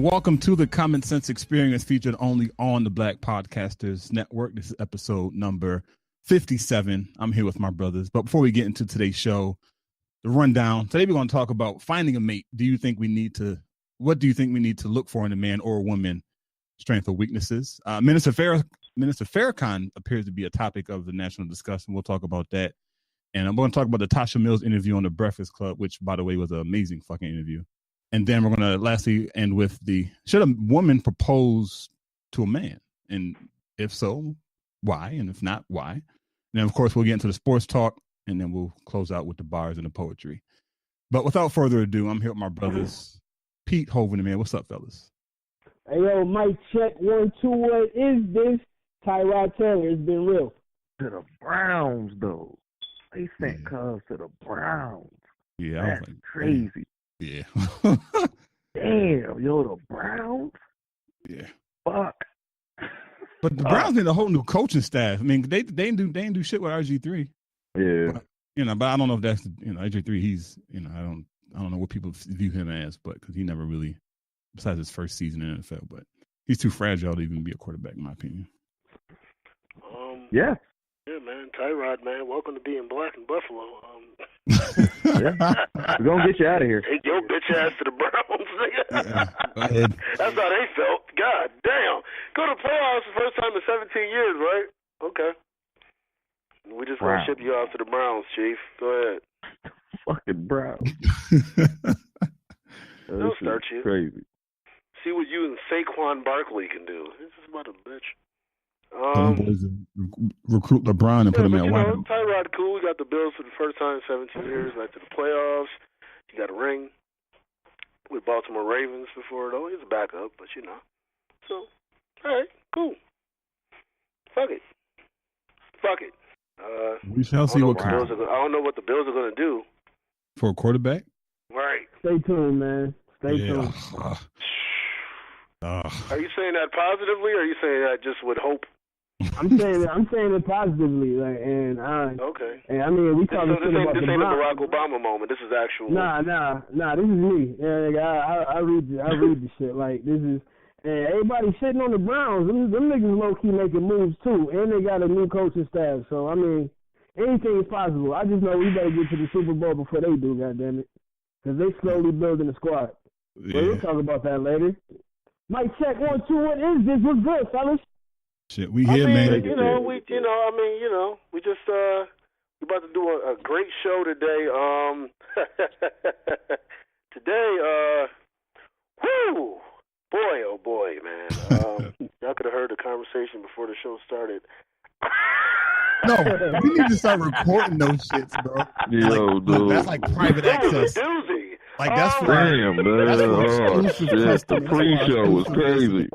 And welcome to the Common Sense Experience, featured only on the Black Podcasters Network. This is episode number 57. I'm here with my brothers. But before we get into today's show, the rundown, today we're going to talk about finding a mate. What do you think we need to look for in a man or a woman? Strengths or weaknesses? Minister Farrakhan appears to be a topic of the national discussion. We'll talk about that. And I'm going to talk about the Tasha Mills interview on the Breakfast Club, which, by the way, was an amazing fucking interview. And then we're going to lastly end with should a woman propose to a man? And if so, why? And if not, why? And then, of course, we'll get into the sports talk, and then we'll close out with the bars and the poetry. But without further ado, I'm here with my brothers, Pete, Hovind, and man. What's up, fellas? Hey, yo, mic check, 1, 2, what is this? Tyrod Taylor, it's been real. To the Browns, though. They sent Cubs to the Browns. Yeah, that's like, crazy. Yeah. Damn, yo, the Browns? Yeah. Fuck. But the Browns need a whole new coaching staff. I mean, they didn't do shit with RG3. Yeah. But I don't know if that's RG3. He's I don't know what people view him as, but because he never really, besides his first season in the NFL, but he's too fragile to even be a quarterback, in my opinion. Yeah. Yeah, man. Tyrod, man. Welcome to being black in Buffalo. Yeah. We're going to get you out of here. Take your bitch ass to the Browns. Yeah, go ahead. That's how they felt. God damn. Go to playoffs the first time in 17 years, right? Okay. We just going to ship you out to the Browns, Chief. Go ahead. Fucking Browns. They'll start you. Crazy. See what you and Saquon Barkley can do. This is about a bitch. Recruit LeBron and put him at wide. Tyrod cool. We got the Bills for the first time in 17 years, back to the playoffs. He got a ring with Baltimore Ravens before, though. He's a backup, but So, all right, cool. Fuck it. We shall see what comes. I don't know what the Bills are going to do. For a quarterback? Right. Stay tuned, man. Stay tuned. Are you saying that positively, or are you saying that just with hope? I'm saying it positively, okay. And I mean, we talking about this ain't a Barack Obama moment. This is actual. Nah. This is me. I read the shit like this is. And everybody sitting on the Browns. Them niggas low key making moves too, and they got a new coaching staff. So I mean, anything is possible. I just know we better get to the Super Bowl before they do. Goddamn it, because they slowly building the squad. Yeah. But we'll talk about that later. Mic check, 1, 2, what is this? What's good, fellas? Shit, we here, man. We just we about to do a great show today. Whoo, boy, oh boy, man. Y'all could have heard the conversation before the show started. No, we need to start recording those shits, bro. Yo, dude. That's like private access. Doozy. Like that's for damn, man. The pre-show was crazy.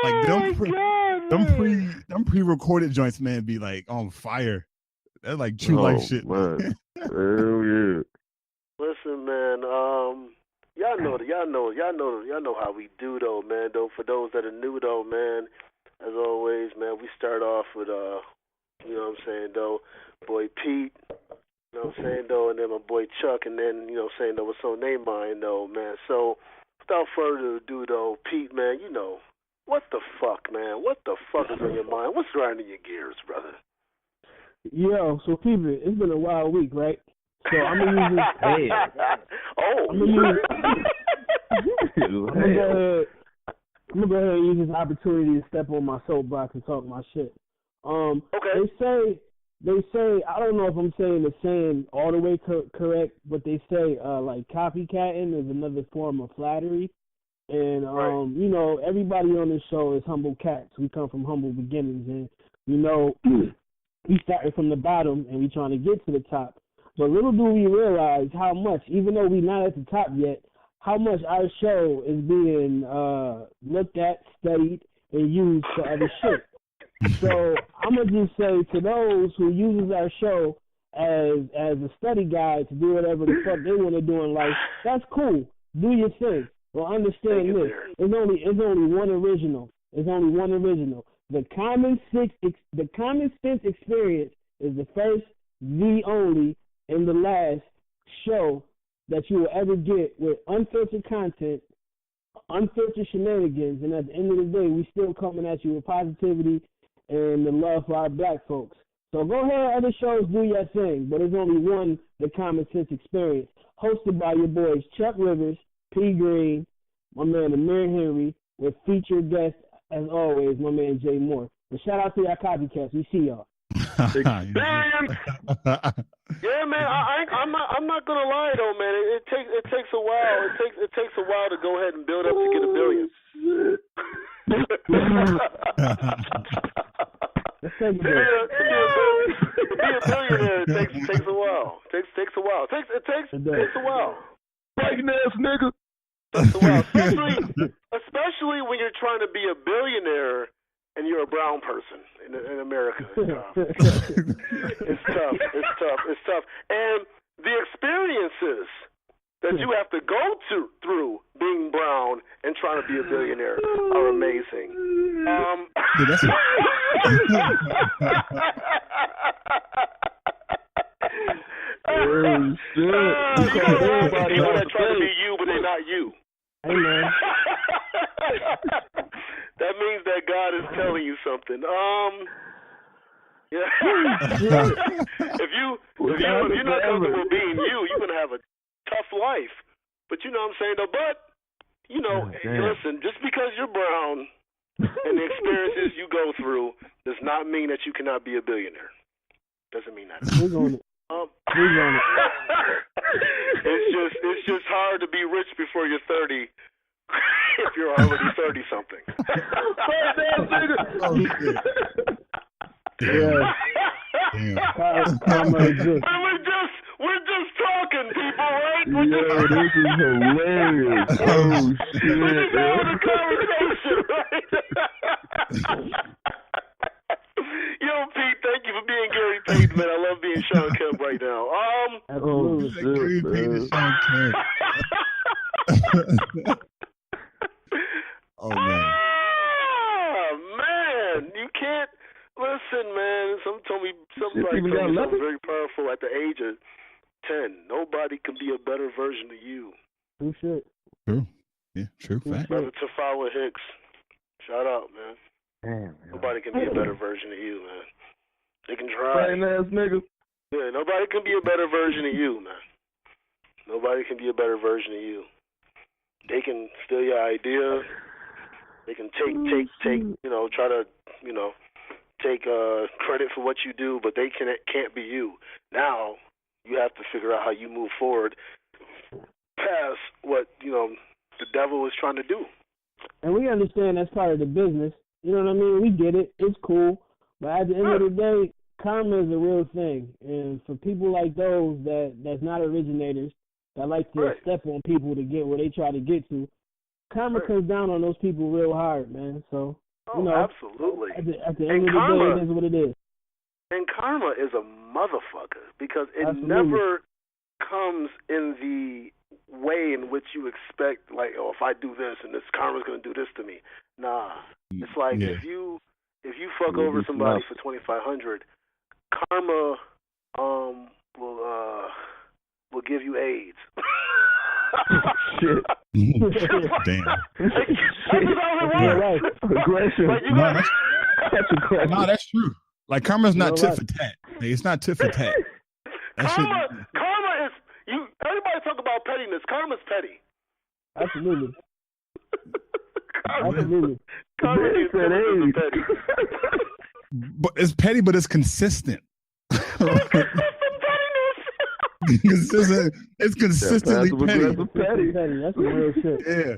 Like them pre-recorded joints, man, be like on fire. That's like true life shit. Man. Hell yeah. Listen, man. Y'all know how we do though, man. Though for those that are new though, man, as always, man, we start off with you know what I'm saying though, boy Pete. You know what I'm saying, though, and then my boy Chuck, and then, you know what I'm saying, though, what's on their mind, though, man. So, without further ado, though, Pete, man, what the fuck, man? What the fuck is on your mind? What's grinding your gears, brother? Yo, so keep it. It's been a wild week, right? So, I'm going to use I'm going to go ahead and use this opportunity to step on my soapbox and talk my shit. Okay. They say, I don't know if I'm saying the saying all the way correct, but they say, like, copycatting is another form of flattery. And, right. Everybody on this show is humble cats. We come from humble beginnings. And, we started from the bottom and we trying to get to the top. But little do we realize how much, even though we're not at the top yet, how much our show is being looked at, studied, and used for other shit. So I'm going to just say to those who uses our show as a study guide to do whatever the fuck they want to do in life, that's cool. Do your thing. Well, understand this. It's only one original. It's only one original. The Common Sense Experience is the first, the only, and the last show that you will ever get with unfiltered content, unfiltered shenanigans, and at the end of the day, we still coming at you with positivity and the love for our black folks. So go ahead, other shows, do your thing, but there's only one, The Common Sense Experience, hosted by your boys Chuck Rivers, P. Green, my man Amir Henry, with featured guest, as always, my man Jay Moore. But shout out to y'all copycats. We see y'all. Yeah, man. I'm not gonna lie though, man. It takes a while. It takes a while to go ahead and build up to get a billion. Let's take to be a billionaire, it takes a while. It takes a while. It takes a while. Fucking ass nigga. Takes a while, especially when you're trying to be a billionaire and you're a brown person in America. It's tough. And the experiences that you have to go through being brown and trying to be a billionaire are amazing. Oh, shit. You gotta worry about people that try to be you, but they're not you. Hey, man. That means that God is telling you something. Yeah. if you're not comfortable being you, you're gonna have a tough life. But you know what I'm saying though. But listen, just because you're brown and the experiences you go through does not mean that you cannot be a billionaire. Doesn't mean that. It's just hard to be rich before you're 30. If you're already 30-something. Yeah. We're just talking, people, right? This is hilarious. Oh, shit. We're just having a conversation, right? Yo, Pete, thank you for being Gary Payton, man. I love being Sean Kemp right now. Gary Payton, Sean Kemp. Oh man, you can't listen, man. Somebody told me something very powerful at the age of 10. Nobody can be a better version of you. True shit. True. Yeah, true fact. Brother Tafawa Hicks, shout out, man. Damn, nobody can be a better version of you, man. They can try. Ass nigga. Yeah, nobody can be a better version of you, man. Nobody can be a better version of you. They can steal your idea. They can take, try to, take credit for what you do, but they can't be you. Now, you have to figure out how you move forward past what, the devil is trying to do. And we understand that's part of the business. You know what I mean? We get it. It's cool. But at the end of the day, karma is a real thing. And for people like those that's not originators, that like to step on people to get where they try to get to, karma comes down on those people real hard, man. So, absolutely. At the end of the day, it is what it is. And karma is a motherfucker because it never comes in the way in which you expect, like, if I do this and this karma's going to do this to me. Nah. It's like if you fuck over somebody for $2,500, karma will give you AIDS. Shit. Damn. Right. Aggression. No, that's true. Like karma's not tit for tat. It's not tit for tat. Karma is everybody talk about pettiness. Karma's petty. Absolutely. Karma is petty. But it's petty, but it's consistent. It's consistently petty. That's some real shit. Yeah.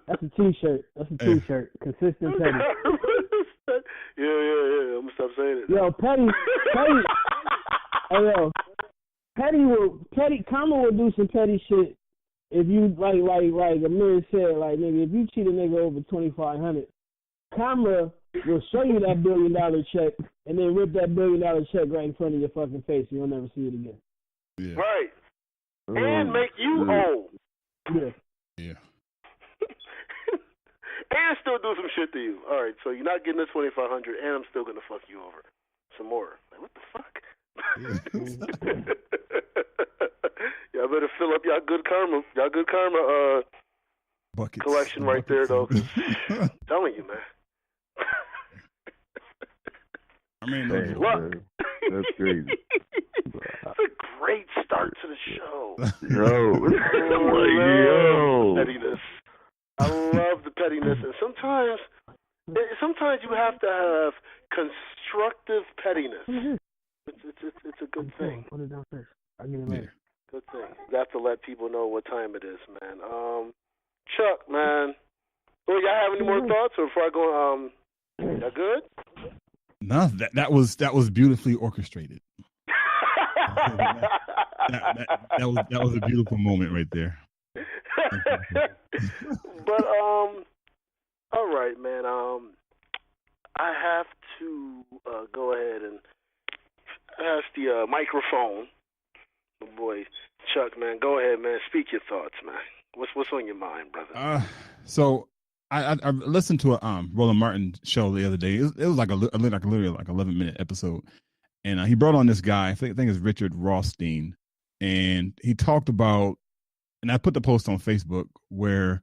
That's a t-shirt. Consistent petty. Yeah. I'm gonna stop saying it. Yo, petty. Petty. Karma will do some petty shit. If you like Amir said, like nigga, if you cheat a nigga over $2,500, karma will show you that $1 billion check and then rip that $1 billion check right in front of your fucking face. You'll never see it again. Yeah. Right. And make you whole. Yeah. And still do some shit to you. All right, so you're not getting this $2,500, and I'm still gonna fuck you over some more. Like, what the fuck? Yo, Y'all better fill up y'all good karma Buckets. collection right there, though. I'm telling you, man. I mean, that's crazy. It's a great start to the show. Yo. Pettiness. I love the pettiness, and sometimes you have to have constructive pettiness. It's a good thing. Put it down first. I'll get it later. Good thing. You have to let people know what time it is, man. Chuck, man. Well, y'all have any more thoughts, or before I go, y'all good? No, that was beautifully orchestrated. that was a beautiful moment right there. But all right, man. I have to go ahead and ask the microphone, my boy Chuck, man. Go ahead, man. Speak your thoughts, man. What's on your mind, brother? So I listened to a Roland Martin show the other day. It was like literally like 11-minute episode, and he brought on this guy. I think it's Richard Rothstein, and he talked about. And I put the post on Facebook where,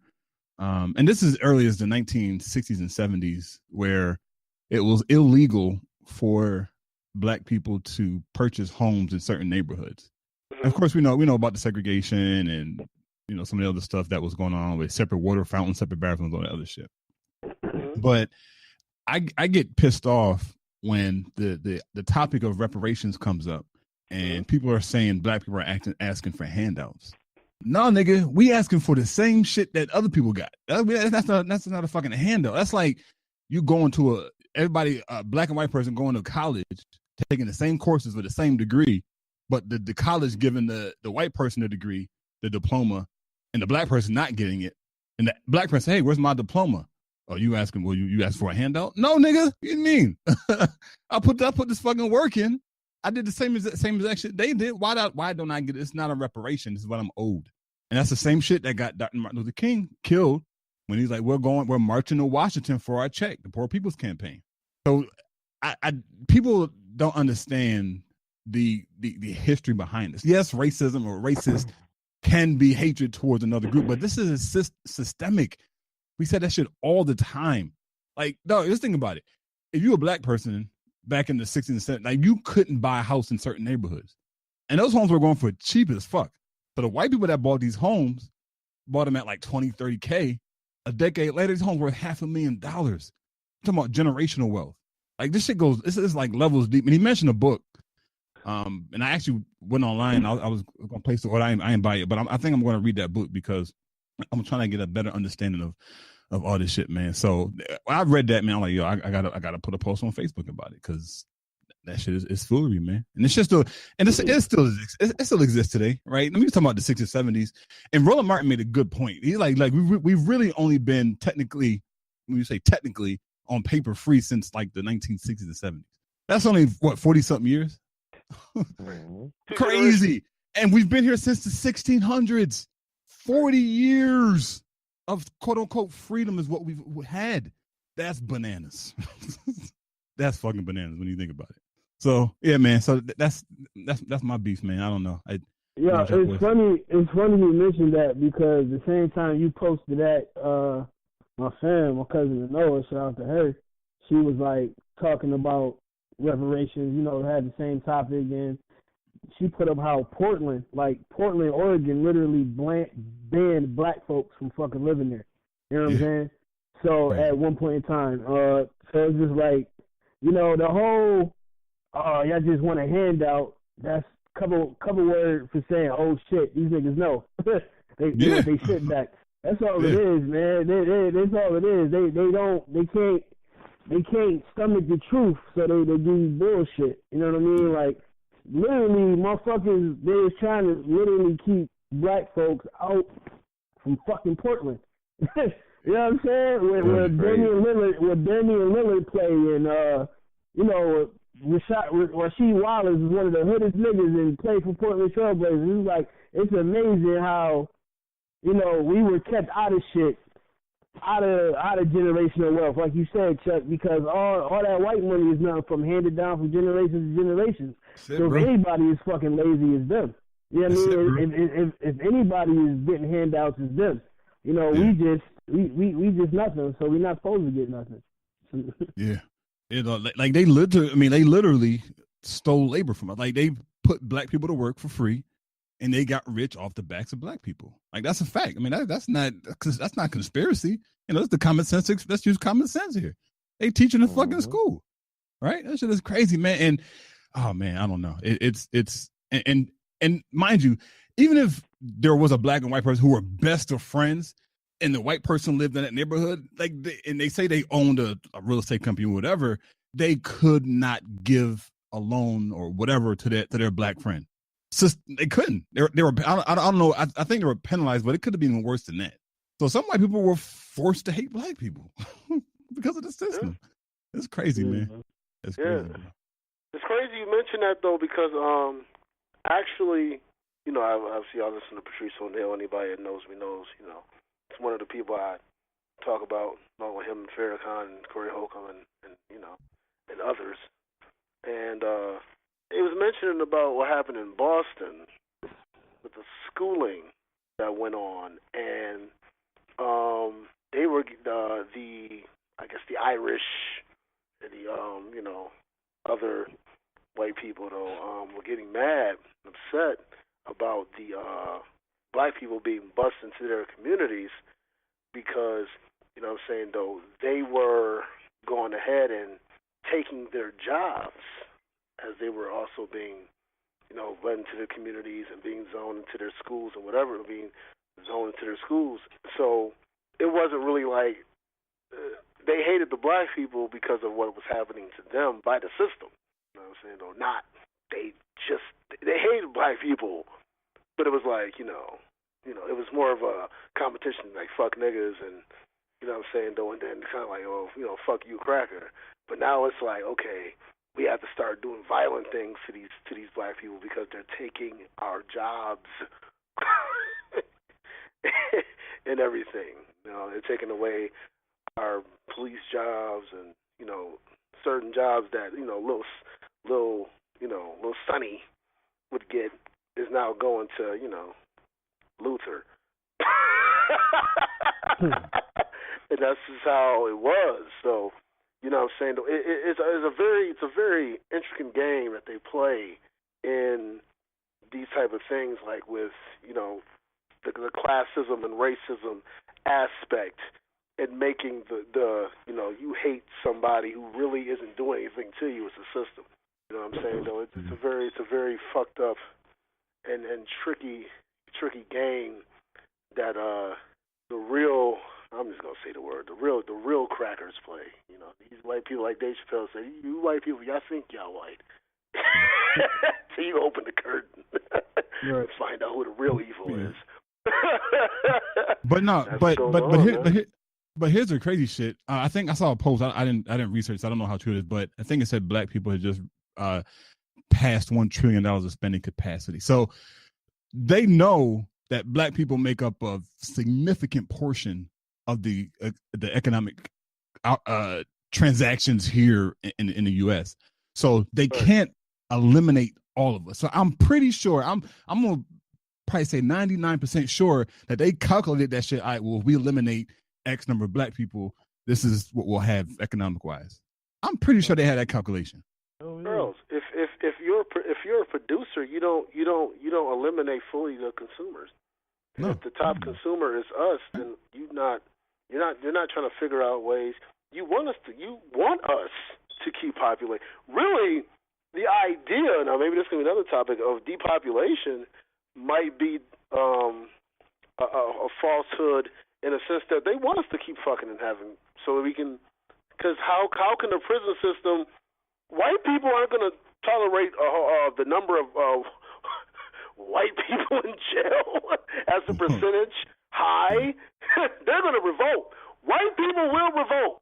and this is as early as the 1960s and 70s, where it was illegal for Black people to purchase homes in certain neighborhoods. And of course, we know about the segregation and some of the other stuff that was going on with separate water fountains, separate bathrooms, all that other shit. But I get pissed off when the topic of reparations comes up, and people are saying Black people are asking for handouts. No, nigga, we asking for the same shit that other people got. That's not a fucking handout. That's like you going to a Black and white person going to college, taking the same courses with the same degree, but the college giving the white person the degree, the diploma, and the Black person not getting it. And the Black person, hey, where's my diploma? Oh, you asking? Well, you ask for a handout? No, nigga, what do you mean? I put this fucking work in. I did the same exact shit they did. Why don't I get it? It's not a reparation. This is what I'm owed. And that's the same shit that got Dr. Martin Luther King killed when he's like, we're marching to Washington for our check, the Poor People's Campaign. So people don't understand the history behind this. Yes, racism or racist can be hatred towards another group, but this is systemic. We said that shit all the time. Like, no, just think about it. If you were a Black person back in the 60s and 70s, like, you couldn't buy a house in certain neighborhoods. And those homes were going for cheap as fuck. So the white people that bought these homes bought them at like 20, 30K. A decade later, these homes were $500,000. I'm talking about generational wealth. Like, this shit goes, this is like levels deep. And he mentioned a book. And I actually went online. I was going to place it, or I ain't buy it, but I think I'm going to read that book because I'm trying to get a better understanding of all this shit, man. So I read that, man. I'm like, yo, I gotta put a post on Facebook about it because that shit is foolery, man. And it's just it still exists today, right? Let me talk about the 60s, 70s. And Roland Martin made a good point. He's like we've really only been technically, when you say technically, on paper free since like the 1960s and 70s. That's only what, 40 something years. Crazy. And we've been here since the 1600s. 40 years of quote unquote freedom is what we've had. That's bananas. That's fucking bananas when you think about it. So yeah, man. So that's my beef, man. I don't know. It's funny. It's funny you mentioned that because the same time you posted that, my cousin Noah, shout out to her. She was like talking about reparations. Had the same topic, and she put up how Portland, Oregon, literally banned Black folks from fucking living there. You know what I'm saying? So at one point in time, so it's just like, the whole, y'all just want a handout. That's couple word for saying, oh shit, these niggas know. they want they shit back. That's all it is, man. That's all it is. They can't stomach the truth, so they do bullshit. You know what I mean? Like, literally, motherfuckers, they was trying to literally keep Black folks out from fucking Portland. You know what I'm saying? Where Damian Lillard play, and Rasheed Wallace is one of the hoodest niggas and played for Portland Trailblazers. It's amazing how, we were kept out of shit, out of generational wealth, like you said, Chuck, because all that white money is nothing from handed down from generations to generations. So if anybody is fucking lazy, it's them. Yeah, I mean, if anybody is getting handouts, it's them. You know, we just nothing, so we're not supposed to get nothing. Yeah, you know, like they literally stole labor from us. Like they put black people to work for free, and they got rich off the backs of black people. Like that's a fact. I mean, that's not conspiracy. You know, that's the common sense. Let's use common sense here. They teach in the fucking school, right? That shit is crazy, man. And oh man, I don't know. It's and mind you, even if there was a black and white person who were best of friends, and the white person lived in that neighborhood, and they say they owned a real estate company or whatever, they could not give a loan or whatever to their black friend. So they couldn't. They were. I don't know. I think they were penalized, but it could have been worse than that. So some white people were forced to hate black people because of the system. Yeah. It's crazy, man. It's crazy. Man. It's crazy you mention that though, because actually, you know, obviously I listen to Patrice O'Neal. Anybody that knows me knows, you know, it's one of the people I talk about, along with him and Farrakhan and Corey Holcomb and you know, and others. And it was mentioning about what happened in Boston with the schooling that went on, and they were the Irish and the you know, other white people though were getting mad, upset about the black people being bussed into their communities because, you know what I'm saying, though, they were going ahead and taking their jobs as they were also being, you know, led into their communities and being zoned into their schools and whatever, being zoned into their schools. So it wasn't really like they hated the black people because of what was happening to them by the system. You know what I'm saying? Though not, they hated black people, but it was like, you know, it was more of a competition, like fuck niggas and, you know what I'm saying, though, and then kind of like, oh, you know, fuck you, cracker. But now it's like, okay, we have to start doing violent things to these black people because they're taking our jobs and everything. You know, they're taking away our police jobs and, you know, certain jobs that, you know, little Sonny would get is now going to, you know, Luther. And that's just how it was. So, you know what I'm saying? It's a very intricate game that they play in these type of things, like with, you know, the classism and racism aspect, and making the you know, you hate somebody who really isn't doing anything to you. It's a system. You know what I'm saying? Though it's a very fucked up and tricky game that the real, I'm just gonna say the word, the real crackers play. You know, these white people, like Dave Chappelle said, you white people, y'all think y'all white. So you open the curtain and find out who the real evil is. But no, but here's the crazy shit. I think I saw a post. I didn't research. So I don't know how true it is, but I think it said black people had just passed $1 trillion of spending capacity. So they know that black people make up a significant portion of the economic transactions here in the U.S. So they can't eliminate all of us. So I'm pretty sure, I'm gonna probably say 99% sure that they calculated that shit. All right, well, if we eliminate X number of black people, this is what we'll have economic wise. I'm pretty sure they had that calculation. Girls, if you're a producer, you don't eliminate fully the consumers. No. If the top consumer is us, then you're not trying to figure out ways. You want us to keep populating. Really, the idea, now maybe this can be another topic, of depopulation might be a falsehood in a sense that they want us to keep fucking and having, so that we can, because how can the prison system, white people aren't going to tolerate the number of white people in jail as a percentage high. They're going to revolt. White people will revolt.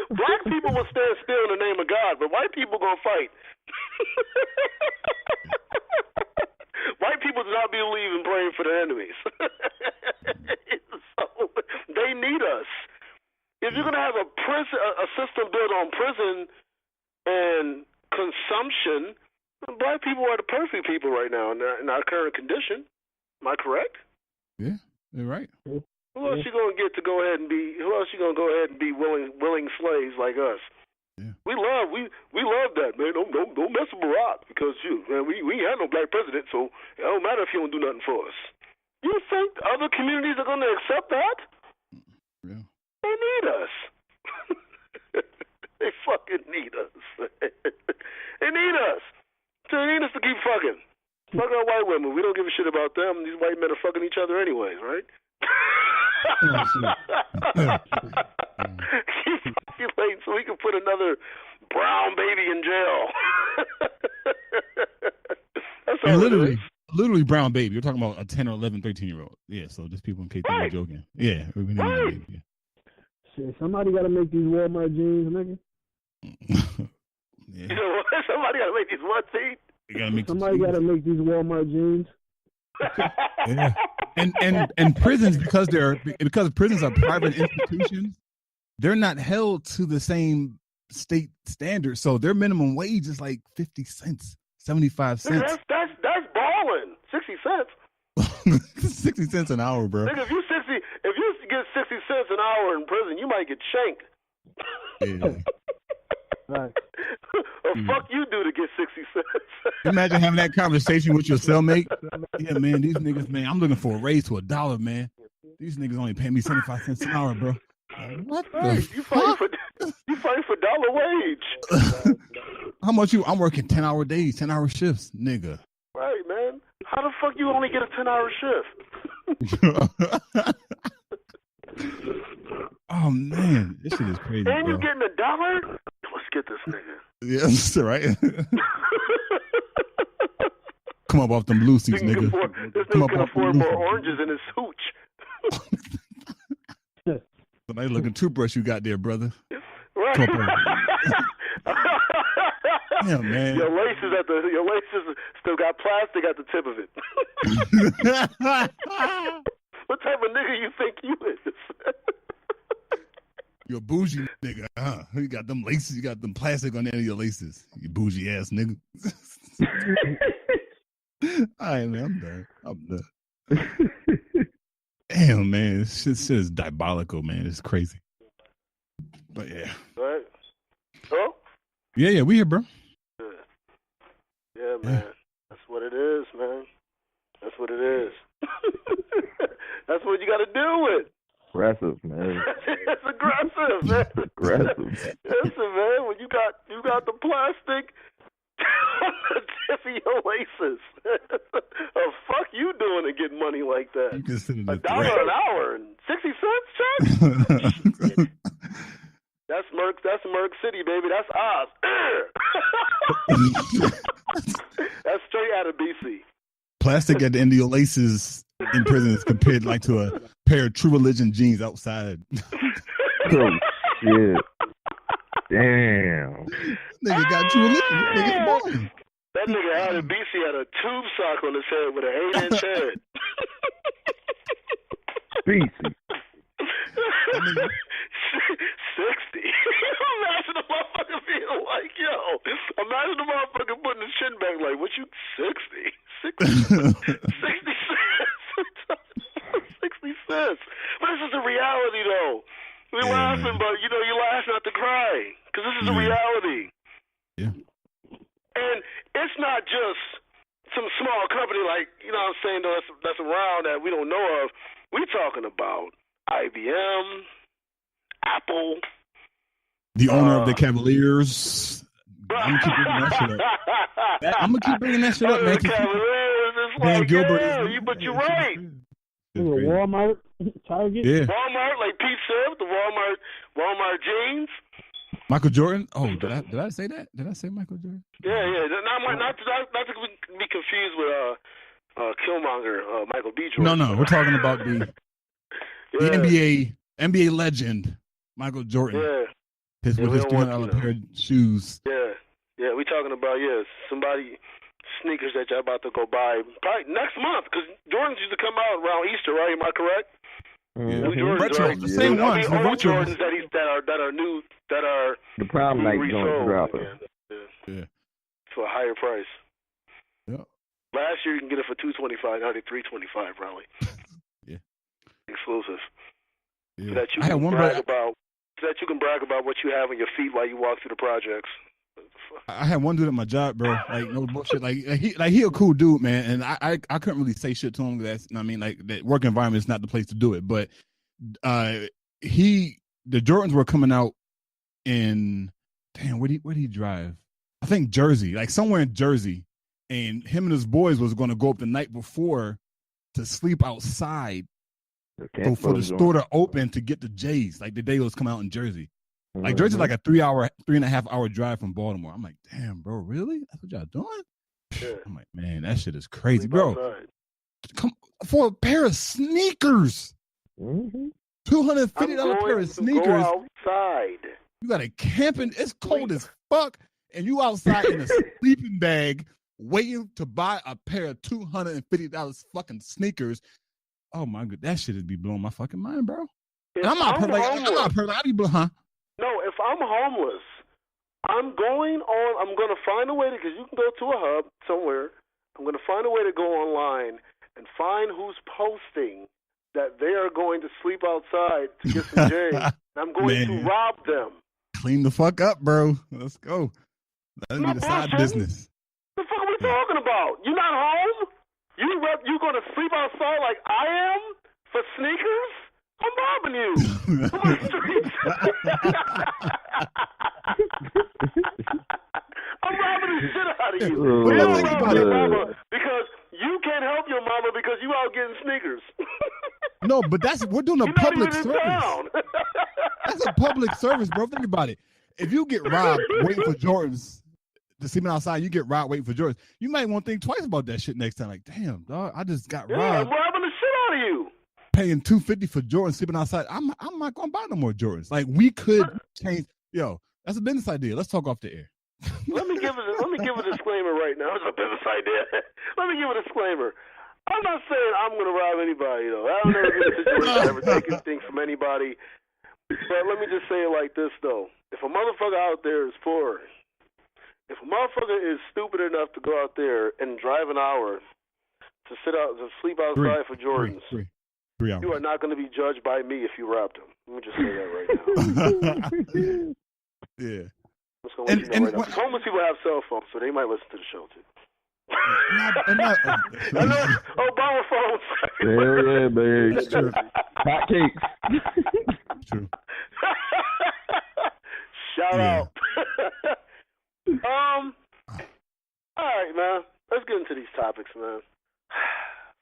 Black people will stand still in the name of God, but white people going to fight. White people do not believe in praying for their enemies. So they need us. If you're going to have a system built on prison and consumption black people are the perfect people right now in our current condition. Am I correct? Yeah, you're right. Who else you gonna get to go ahead and be? Who else you gonna go ahead and be willing slaves like us? Yeah. We love that, man. Don't mess with Barack because man, we ain't had no black president, so it don't matter if he don't do nothing for us. You think other communities are gonna accept that? Yeah. They need us. They fucking need us. They need us. So they need us to keep fucking. Fuck our white women. We don't give a shit about them. These white men are fucking each other anyways, right? So we can put another brown baby in jail. That's all literally brown baby. You're talking about a 10 or 11, 13-year-old. Yeah, so just people in case they were joking. Yeah. Right. Shit, somebody got to make these Walmart jeans, nigga. Yeah. You know what? Somebody got to make these what, Steve? Somebody got to make these Walmart jeans. Yeah. And prisons, because prisons are private institutions, they're not held to the same state standards. So their minimum wage is like 50 cents, 75 cents. That's balling. 60 cents. 60 cents an hour, bro. Nigga, if you get 60 cents an hour in prison, you might get shanked. Yeah. Right. Or fuck you do to get 60 cents. Imagine having that conversation with your cellmate. Yeah, man, these niggas, man, I'm looking for a raise to $1, man. These niggas only pay me 75 cents an hour, bro. What the fuck? You fighting for dollar wage. How much I'm working 10-hour days, 10-hour shifts, nigga. Right, man. How the fuck you only get a 10-hour shift? Oh man, this shit is crazy. And you bro. getting $1? Let's get this nigga. Yes, right. Come up off them blue seats, nigga. This nigga can afford more oranges in his hooch. So nice looking toothbrush you got there, brother. Right. Come on. Yeah, man. Your laces still got plastic at the tip of it. What type of nigga you think you is? You're a bougie nigga, huh? You got them laces, you got them plastic on the end of your laces. You bougie ass nigga. All right, man, I'm done. Damn, man, this shit is diabolical, man. It's crazy. But yeah. Right. Oh? Yeah, we here, bro. Yeah, man. That's what it is, man. That's what it is. That's what you got to do with. Aggressive, man. It's aggressive, man. Aggressive. Listen, man, when you got the plastic on the tip of your laces. Oh, fuck you doing to get money like that? $1 an hour and 60 cents, Chuck? That's Merc City, baby. That's Oz. That's straight out of BC. Plastic at the end of your laces in prison is compared like to a pair of True Religion jeans outside. Oh, shit. Damn. Nigga got True Religion. Nigga's balling. That nigga out of BC had a tube sock on his head with an 8-inch head. BC. 60. Imagine the motherfucker being like, yo. Imagine the motherfucker putting his chin back like, what you, 60? 60 cents. 60 cents. But this is the reality, though. We're laughing, but, you laugh not to cry. Because this is the reality. Yeah. And it's not just some small company like, what I'm saying, that's around that we don't know of. We're talking about IBM, Apple. The owner of the Cavaliers. I'm going to keep bringing that shit up, man. Cavaliers, it's Dan like, Gilbert but you're right. Walmart, Target. Yeah. Walmart, like Pete said, the Walmart jeans. Michael Jordan. Oh, did I say that? Did I say Michael Jordan? Yeah. Not to be confused with Killmonger, Michael B. Jordan. No. We're talking about the NBA legend, Michael Jordan. Yeah. With his $300 pair of shoes. Yeah. We're talking about somebody sneakers that y'all about to go buy probably next month because Jordans used to come out around Easter, right? Am I correct? Yeah. Jordans, retro, right? the same ones. The old Jordans that are new, that are the prom night joint dropping. Yeah. For a higher price. Yeah. Last year you can get it for $225. Now they're $325 probably. Yeah. Exclusive. Yeah. So that you I had can one brag about. So that you can brag about what you have on your feet while you walk through the projects. I had one dude at my job, bro. Like no bullshit. Like he a cool dude, man. And I couldn't really say shit to him. That's I mean, like that work environment is not the place to do it. But the Jordans were coming out in where did he drive? I think Jersey, like somewhere in Jersey. And him and his boys was going to go up the night before to sleep outside for the store to open to get the J's. Like the day was coming out in Jersey. Like Jersey's like a 3.5 hour drive from Baltimore. I'm like, damn, bro, really? That's what y'all doing? Yeah. I'm like, man, that shit is crazy, bro. Outside. Come for a pair of sneakers. $250 pair of sneakers. Go outside. You got a camping. It's cold as fuck, and you outside in a sleeping bag, waiting to buy a pair of $250 fucking sneakers. Oh my god, that shit would be blowing my fucking mind, bro. And I'm not perfect. I be blowing, huh? No, if I'm homeless, I'm going to find a way to, because you can go to a hub somewhere. I'm going to find a way to go online and find who's posting that they are going to sleep outside to get some J's. I'm going to rob them. Clean the fuck up, bro. Let's go. That'll be the side business. The fuck are we talking about? You not home? You going to sleep outside like I am for sneakers? I'm robbing you. I'm on the streets. I'm robbing the shit out of you. You don't rob your mama because you can't help your mama because you out getting sneakers. No, but we're doing a public service. That's a public service, bro. Think about it. If you get robbed waiting for Jordans, to sleeping outside, you get robbed waiting for Jordans, you might want to think twice about that shit next time. Like, damn, dog, I just got robbed. I'm robbing the shit out of you. Paying $250 for Jordans, sleeping outside. I'm not gonna buy no more Jordans. Like we could change. Yo, that's a business idea. Let's talk off the air. Let me give a disclaimer right now. It's a business idea. Let me give a disclaimer. I'm not saying I'm going to rob anybody, though. I don't know if it's a situation ever taking things from anybody. But let me just say it like this, though. If a motherfucker out there is poor, if a motherfucker is stupid enough to go out there and drive an hour to sleep outside for Jordans, 3 hours. You are not going to be judged by me if you robbed him. Let me just say that right now. Yeah. I'm just going to let you know right now. Homeless people have cell phones, so they might listen to the show, too. Obama phones. Hell yeah, man. Hot cakes. True. Shout out. All right, man. Let's get into these topics, man.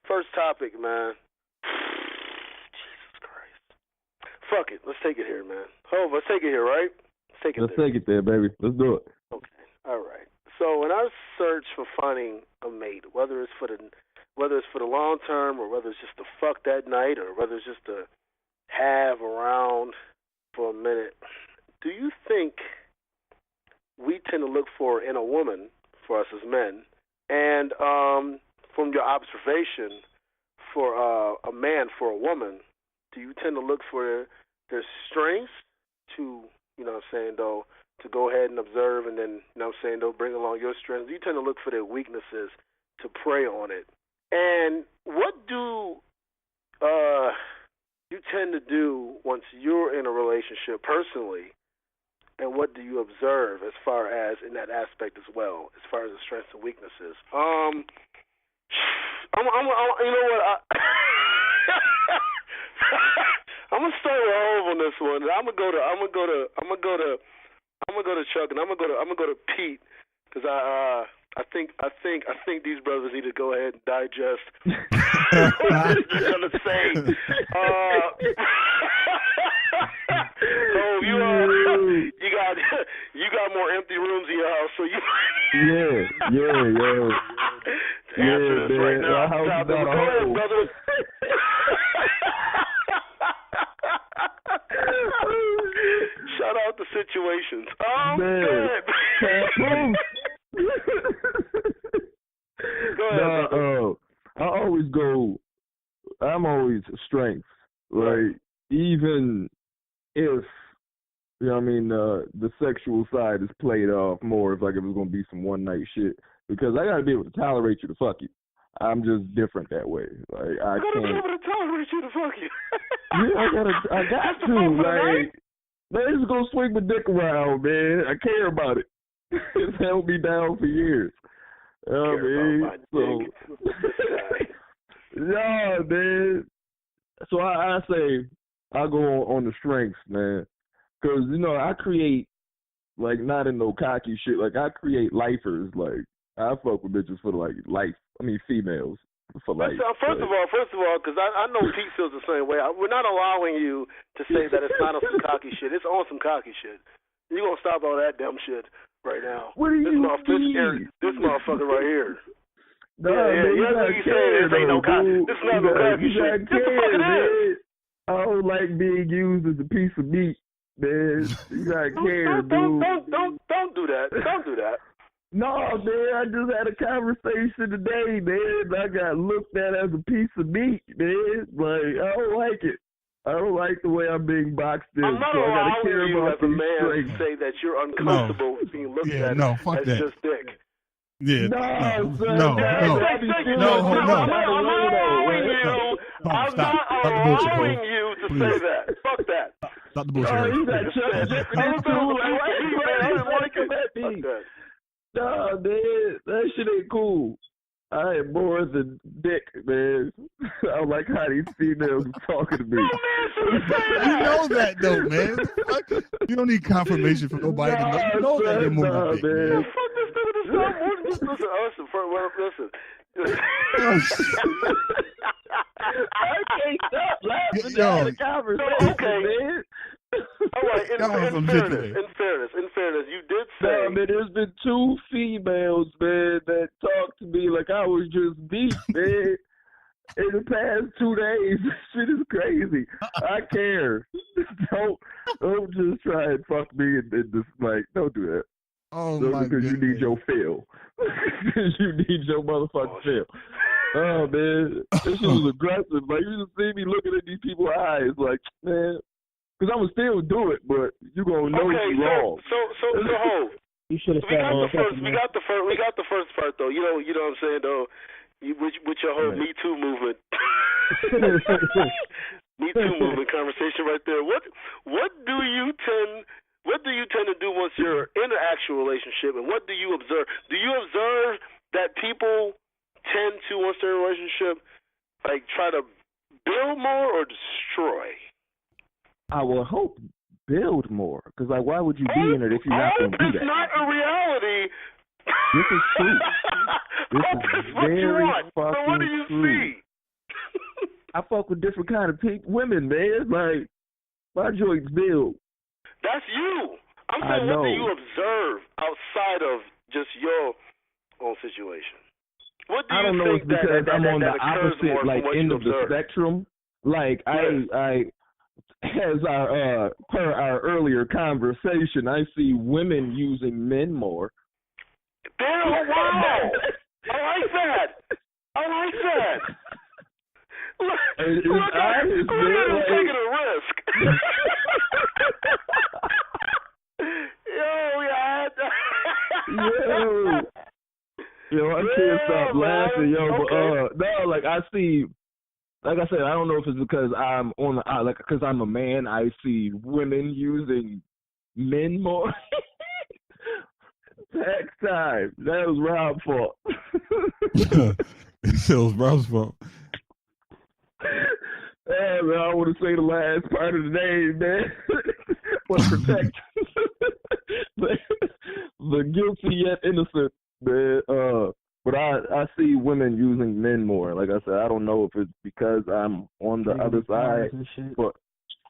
First topic, man. Jesus Christ. Fuck it. Let's take it here, man. Let's take it here, right? Let's take it there, baby. Let's do it. Okay. All right. So when I search for finding a mate, whether it's for the long term or whether it's just to fuck that night or whether it's just to have around for a minute, do you think we tend to look for in a woman, for us as men, and from your observation for a man for a woman, do you tend to look for their strengths to, you know what I'm saying, though, to go ahead and observe and then, you know what I'm saying, they'll bring along your strengths? You tend to look for their weaknesses to prey on it. And what do you tend to do once you're in a relationship personally, and what do you observe as far as in that aspect as well, as far as the strengths and weaknesses? You know what? I'm gonna start with Hov on this one. I'm gonna go to Chuck, and I'm gonna go to Pete, because I think these brothers need to go ahead and digest what they're gonna say. You got more empty rooms in your house, so you answer this right now. Go ahead, brother. Shout out the situations. Go ahead. I'm always strength. Like, even if, you know what I mean, the sexual side is played off more, if like it was going to be some one night shit, because I gotta be able to tolerate you to fuck you. I'm just different that way. Like I gotta can't be able to tolerate you to fuck you. yeah, I got to. Like, man, just go swing my dick around, man. I care about it. It's held me down for years. So, yeah, man. So I say I go on the strengths, man, because you know I create like not in no cocky shit. Like I create lifers. Like I fuck with bitches for like life. I mean females for life. First of all, because I know Pete feels the same way. We're not allowing you to say that it's not on some cocky shit. It's on some cocky shit. You gonna stop all that dumb shit right now? What do you mean? This motherfucker right here. No, man, you gotta care, this ain't no cocky. This is not no cocky shit. What the fuck it is? I don't like being used as a piece of meat, man. You gotta care, dude. Don't do that. Don't do that. No, man, I just had a conversation today, man. I got looked at as a piece of meat, man. Like, I don't like it. I don't like the way I'm being boxed in. I'm not allowing you as a man to say that you're uncomfortable being looked at as just dick. Yeah, no. I'm not allowing you to say that. Fuck that. Stop the bullshit. You got no, man, that shit ain't cool. I ain't more than dick, man. I don't like how these females talking to me. You know that, though, man. You don't need confirmation from nobody. You know that they're more than dick, man. Fuck this nigga. Listen. I can't stop laughing at the conversation, man. All right, in fairness, you did say... No, man, there's been 2 females, man, that talked to me like I was just beat, man. In the past 2 days, shit is crazy. I care. Don't just try and fuck me and just, like, don't do that. Oh, just my because goodness. you need your fill. You need your motherfucking fill. Oh, man. This shit was aggressive. Like, you just see me looking at these people's eyes like, man... Because I'm going to still do it, but you're going to know you're wrong. So, hold. You should have said we got the first part, though. You know what I'm saying, though? With your whole Me Too movement. Me Too movement conversation right there. What do you tend to do once you're in an actual relationship, and what do you observe? Do you observe that people tend to, once they're in a relationship, like try to build more or destroy? I will hope build more, because like, why would you be in it if you're not going to do that? It's not a reality. This is true. This is very fucking so what do you true. See? I fuck with different kind of women, man. Like, my joints build. That's you. I'm saying, what do you observe outside of just your own situation? What do you I don't know. think It's because I'm on the opposite like end of the spectrum. Like I as per our earlier conversation, I see women using men more. Damn! Wow! I like that. Look at him taking a risk. Yo, I can't stop laughing, yo. Okay. But no, like I see. Like I said, I don't know if it's because I'm on the because I'm a man. I see women using men more. Next time, that was Rob's fault. It was Rob's fault. Hey, man, I want to say the last part of the day, man. Want to protect the guilty yet innocent, man. But I see women using men more. Like I said, I don't know if it's because I'm on the other side, but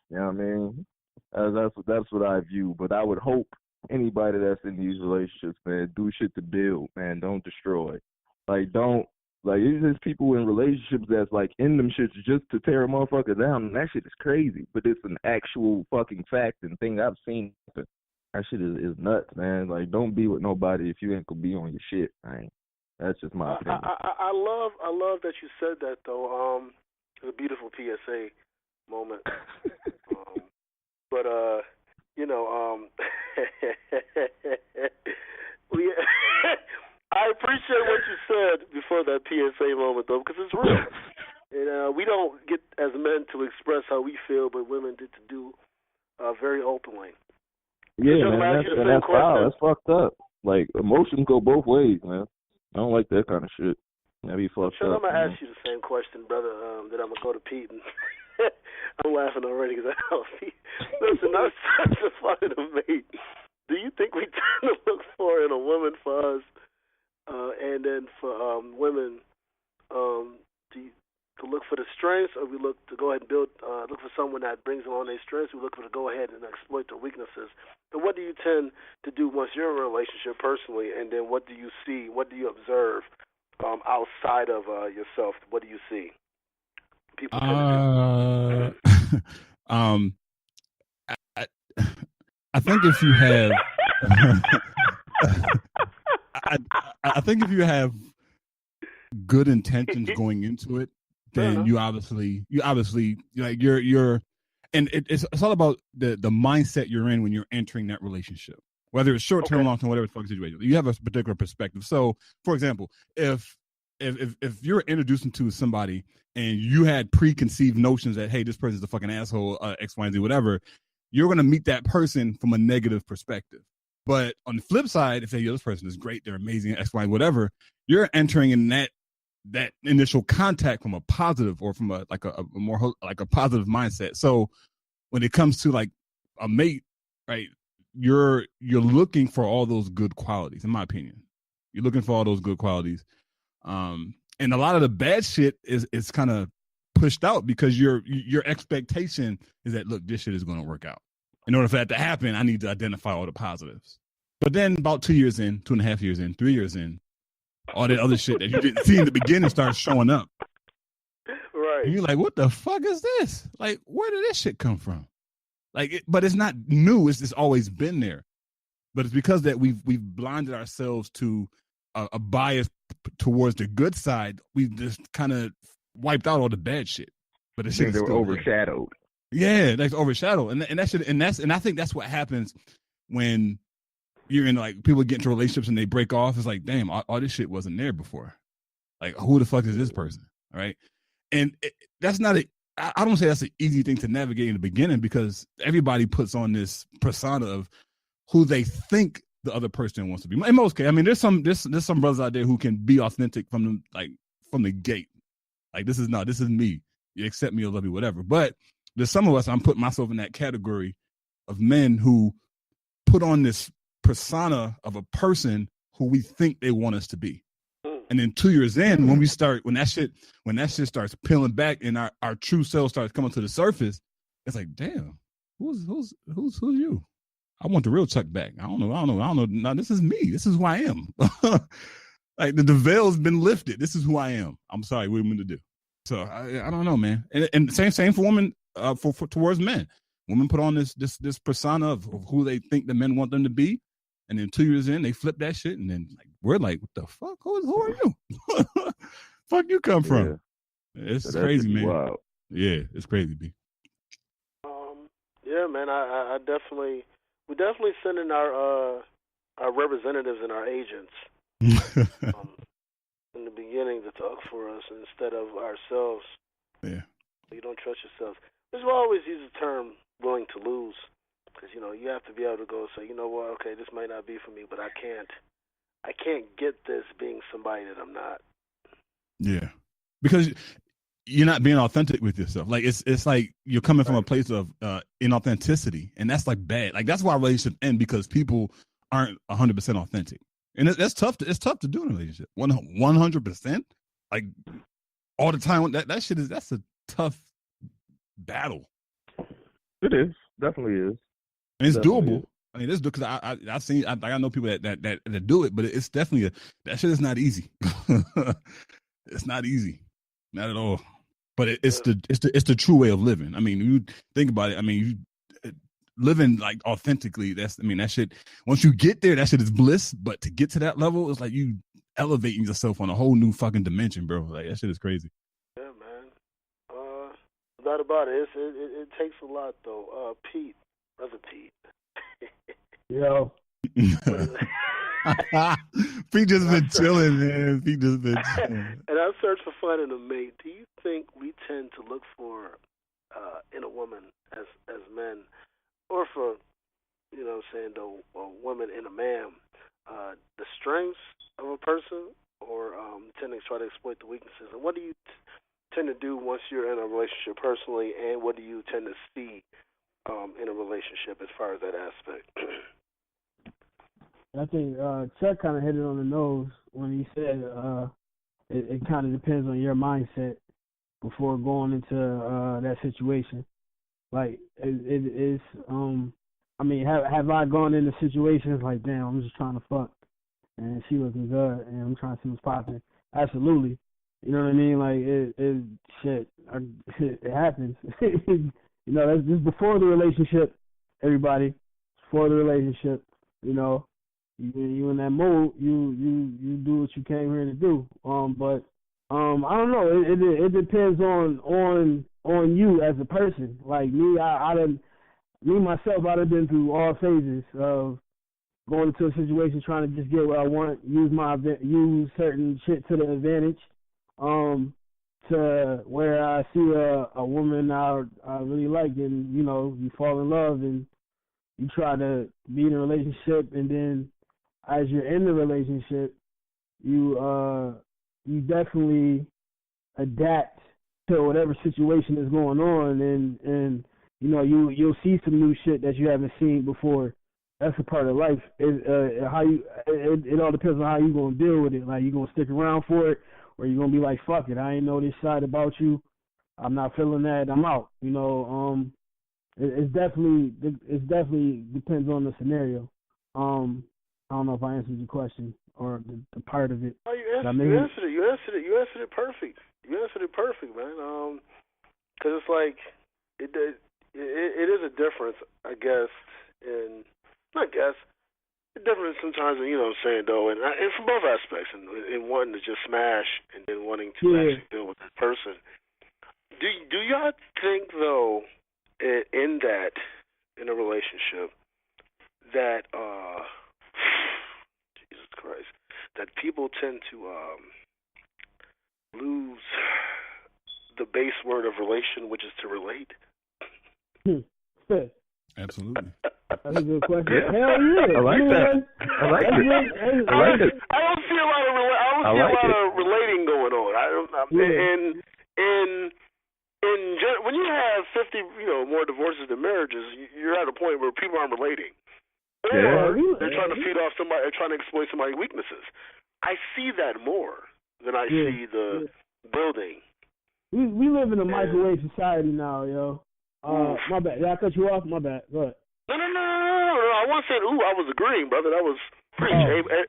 you know what I mean. That's what I view. But I would hope anybody that's in these relationships, man, do shit to build, man. Don't destroy. It's just people in relationships that's like in them shits just to tear a motherfucker down. And that shit is crazy, but it's an actual fucking fact and thing I've seen. That shit is nuts, man. Like, don't be with nobody if you ain't gonna be on your shit, man. That's just my opinion. I love that you said that, though. It's a beautiful PSA moment. But I love that PSA moment though, because it's real. And we don't get as men to express how we feel, but women get to do very openly. Yeah, man, that's foul. That's fucked up. Like, emotions go both ways, man. I don't like that kind of shit. That be fucked up. I'm gonna ask you the same question, brother. That I'm gonna go to Pete. And I'm laughing already because listen, that's such a fucking mate. Do you think we tend to look for in a woman for us, and then for women, to look for the strengths, or we look to go ahead and look for someone that brings on their strengths? We look for to go ahead and exploit their weaknesses. And what do you tend to do once you're in a relationship personally? And then what do you see? What do you observe outside of yourself? What do you see? People tend to do. I think if you have, I think if you have good intentions going into it, then you obviously like you're, and it's all about the mindset you're in when you're entering that relationship, whether it's short term, long term, whatever the fuck situation. You have a particular perspective. So, for example, if you're introducing to somebody and you had preconceived notions that, hey, this person's a fucking asshole, X, Y, and Z, whatever, you're going to meet that person from a negative perspective. But on the flip side, if they, this person is great, they're amazing, X, Y, whatever, you're entering in that initial contact from a positive, or from a more like a positive mindset. So when it comes to like a mate, right, you're looking for all those good qualities, in my opinion. You're looking for all those good qualities. And a lot of the bad shit is kind of pushed out because your expectation is that, look, this shit is going to work out. In order for that to happen, I need to identify all the positives. But then about 2 years in, 2.5 years in, 3 years in, all that other shit that you didn't see in the beginning starts showing up. Right. And you're like, what the fuck is this? Like, where did this shit come from? Like, but it's not new. It's always been there. But it's because that we've blinded ourselves to a bias towards the good side. We've just kind of wiped out all the bad shit. But the shit they is were still overshadowed. There. Yeah, that's overshadowed, and I think that's what happens when you're in, like, people get into relationships and they break off. It's like, damn, all this shit wasn't there before. Like, who the fuck is this person? All right. And that's not I don't say that's an easy thing to navigate in the beginning, because everybody puts on this persona of who they think the other person wants to be. In most cases, I mean, there's some brothers out there who can be authentic from the gate. Like, this is me. You accept me or love me, whatever. But there's some of us, I'm putting myself in that category of men who put on this persona of a person who we think they want us to be. And then 2 years in, when that shit starts peeling back and our true self starts coming to the surface, it's like, damn, who's you? I want the real Chuck back. I don't know. No, this is me. This is who I am. Like, the veil's been lifted. This is who I am. I'm sorry, what are we going to do? So I don't know, man. And same for women, for towards men. Women put on this persona of who they think the men want them to be, and then 2 years in, they flip that shit, and then, like, we're like, what the fuck? Who are you? Fuck you come from? Yeah. It's crazy, man. Wild. Yeah, it's crazy, B. Yeah, man. We definitely send in our representatives and our agents in the beginning to talk for us instead of ourselves. Yeah. You don't trust yourself. Which will always use the term willing to lose, because you have to be able to go say, you know what, okay, this might not be for me, but I can't get this being somebody that I'm not. Yeah, because you're not being authentic with yourself. Like, it's like you're coming from a place of inauthenticity, and that's like bad. Like, that's why relationships end, because people aren't 100% authentic, and it's tough. It's tough to do in a relationship. 100%, like, all the time. That's a tough battle. It is, definitely is, and it's doable. I mean, it's because I know people that do it, but it's definitely that shit is not easy. It's not easy, not at all. But it's the true way of living. I mean, you think about it. I mean, living like authentically. That shit. Once you get there, that shit is bliss. But to get to that level, it's like you elevating yourself on a whole new fucking dimension, bro. Like, that shit is crazy. Yeah, man. Not about it. It takes a lot, though. Pete, brother Pete. Yo. He just been chilling, man. He just been chilling. And I search for finding a mate. Do you think we tend to look for in a woman as men, or for, you know what I'm saying, though, a woman in a man, the strengths of a person, or tending to try to exploit the weaknesses? And what do you tend to do once you're in a relationship personally, and what do you tend to see in a relationship as far as that aspect? I think Chuck kind of hit it on the nose when he said it kind of depends on your mindset before going into that situation. Like it's I mean, have I gone into situations like, damn, I'm just trying to fuck and she looking good and I'm trying to see what's popping? Absolutely. You know what I mean? Like it happens. You know, that's just before the relationship, everybody. Before the relationship, you know. You in that mode, you do what you came here to do. But I don't know. It depends on you as a person. Like me, myself, I've been through all phases of going into a situation trying to just get what I want, use certain shit to the advantage. To where I see a woman I really like, and you know, you fall in love and you try to be in a relationship, and then as you're in the relationship, you definitely adapt to whatever situation is going on, and you know, you'll see some new shit that you haven't seen before. That's a part of life. It all depends on how you gonna deal with it. Like, you gonna stick around for it, or you gonna be like, fuck it, I ain't know this side about you, I'm not feeling that, I'm out. You know, it definitely depends on the scenario. I don't know if I answered your question or the part of it. Oh, you answered it perfect. You answered it perfect, man. Because it's like it is a difference, I guess. A difference sometimes, you know what I'm saying, though, and from both aspects, in wanting to just smash and then wanting to actually deal with that person. Do y'all think, though, in a relationship, that Jesus Christ, that people tend to lose the base word of relation, which is to relate? Absolutely. That's a good question. Yeah. Hell yeah. I like that. I like it. I like it. I don't see a lot of relating going on. When you have 50, more divorces than marriages, you're at a point where people aren't relating. Or they're trying to feed off somebody, or trying to exploit somebody's weaknesses. I see that more than I see the building. We live in a microwave society now, yo. My bad. Did I cut you off? My bad. Go ahead. No. I wasn't saying, I was agreeing, brother. That was preach.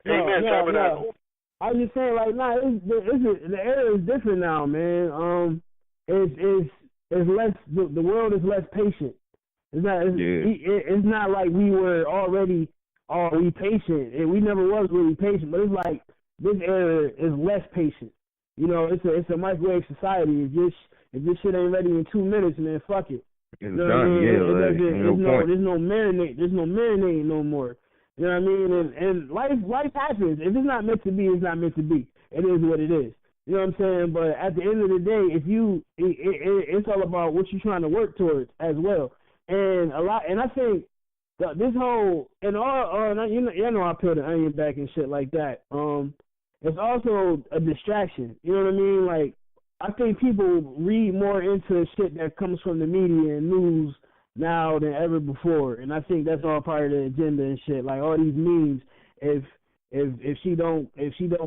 Amen. No. I was just saying, like, the era is different now, man. It's less. The world is less patient. It's not like we were already patient, and we never was really patient. But it's like this era is less patient. You know, it's a microwave society. If this shit ain't ready in 2 minutes, man, fuck it. It's done. There's no marinating no more. You know what I mean? And life happens. If it's not meant to be, it's not meant to be. It is what it is. You know what I'm saying? But at the end of the day, it's all about what you're trying to work towards as well. And I think this whole and all you know I peel the onion back and shit like that. It's also a distraction. You know what I mean? Like, I think people read more into shit that comes from the media and news now than ever before, and I think that's all part of the agenda and shit. Like, all these memes, if she don't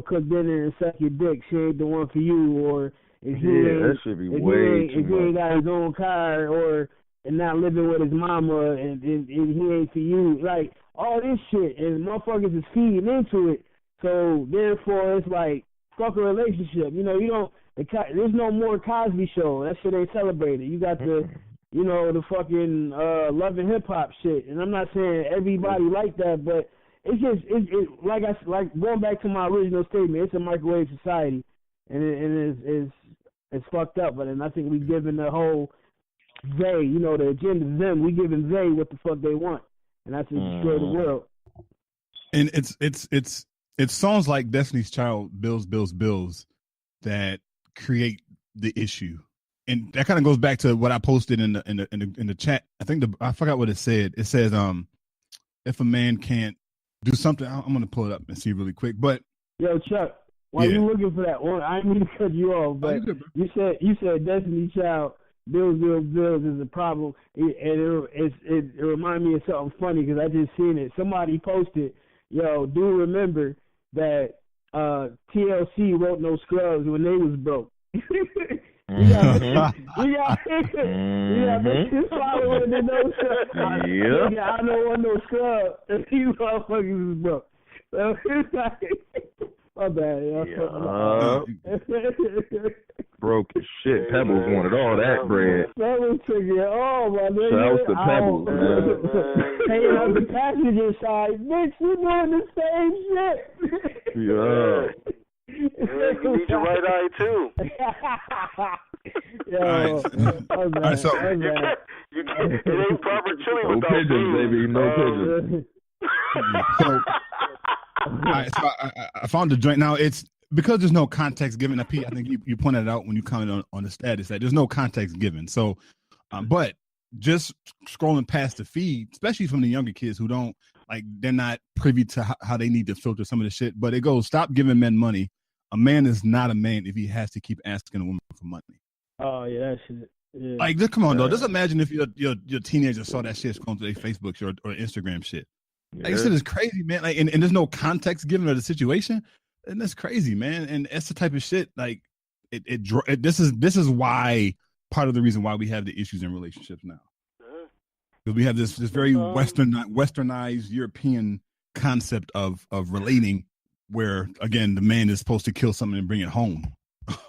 cook dinner and suck your dick, she ain't the one for you. Or if he ain't got his own car, and not living with his mama, and he ain't for you. Like, all this shit, and motherfuckers is feeding into it. So therefore, it's like, fuck a relationship. You know, there's no more Cosby Show. That shit ain't celebrated. You got the fucking Love and Hip Hop shit. And I'm not saying everybody like that, but it's just like going back to my original statement. It's a microwave society, and it's fucked up. But I think we giving the whole the agenda them. We giving they what the fuck they want, and that's to destroy the world. And it's songs like Destiny's Child, Bills, Bills, Bills that create the issue. And that kind of goes back to what I posted in the chat. I think I forgot what it said. It says, if a man can't do something, I'm gonna pull it up and see really quick. But yo, Chuck, while you looking for that one, I didn't mean to cut you off, but you said Destiny Child, Bills, Bills, Bills is a problem, and it reminded me of something funny because I just seen it. Somebody posted, yo, do remember that TLC wrote no scrubs when they was broke. We got bitches following the no scrub. Yeah. I don't want no scrub. And these motherfuckers is broke. So it's like, my bad, yo. Broke as shit. Pebbles wanted all that bread. Pebbles took it all, my nigga. Shouts to Pebbles, man. Hey, on the passenger side, bitch, you doing the same shit. Yeah. You need your right eye too. Yo, all right, so it ain't proper chili no without pigeons, baby. No pigeons. So, all right, so I found the joint. Now it's because there's no context given. I think you pointed it out when you commented on the status that there's no context given. So, but just scrolling past the feed, especially from the younger kids who don't they're not privy to how they need to filter some of the shit. But it goes, stop giving men money. A man is not a man if he has to keep asking a woman for money. Oh yeah, that shit. Yeah. Just come on, though. Just imagine if your teenager saw that shit scrolling through their Facebook or Instagram shit. Like, this shit is crazy, man. Like, and there's no context given of the situation, and that's crazy, man. And that's the type of shit. Like, this is why part of the reason why we have the issues in relationships now. Because we have this very westernized European concept of relating, where again the man is supposed to kill something and bring it home.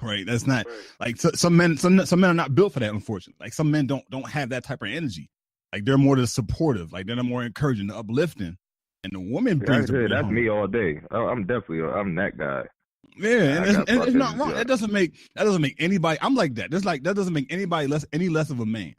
Right? That's not like some men are not built for that, unfortunately. Like, some men don't have that type of energy. Like, they're more the supportive, like they're more encouraging, the uplifting, and the woman brings that's home. me all day. I'm that guy. Yeah, and it's not wrong. That doesn't make anybody. I'm like that. That doesn't make anybody any less of a man.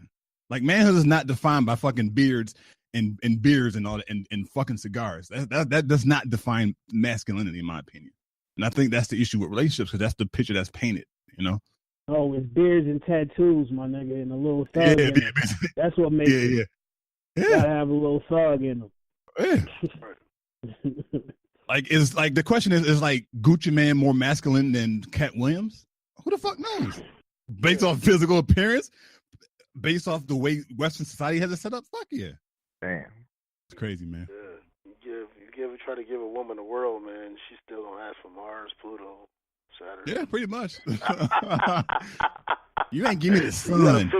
Like, manhood is not defined by fucking beards and beers and all that and fucking cigars. That does not define masculinity, in my opinion. And I think that's the issue with relationships, because that's the picture that's painted. You know. Oh, it's beards and tattoos, my nigga, and a little thug in them. That's what makes it. Yeah. Gotta have a little thug in them. Yeah. Like, the question is like, Gucci Man more masculine than Cat Williams? Who the fuck knows? Based off physical appearance, based off the way Western society has it set up, fuck yeah. Damn. It's crazy, man. Yeah. You try to give a woman the world, man, she's still gonna ask for Mars, Pluto, Saturn. Yeah, pretty much. You ain't give me the sun.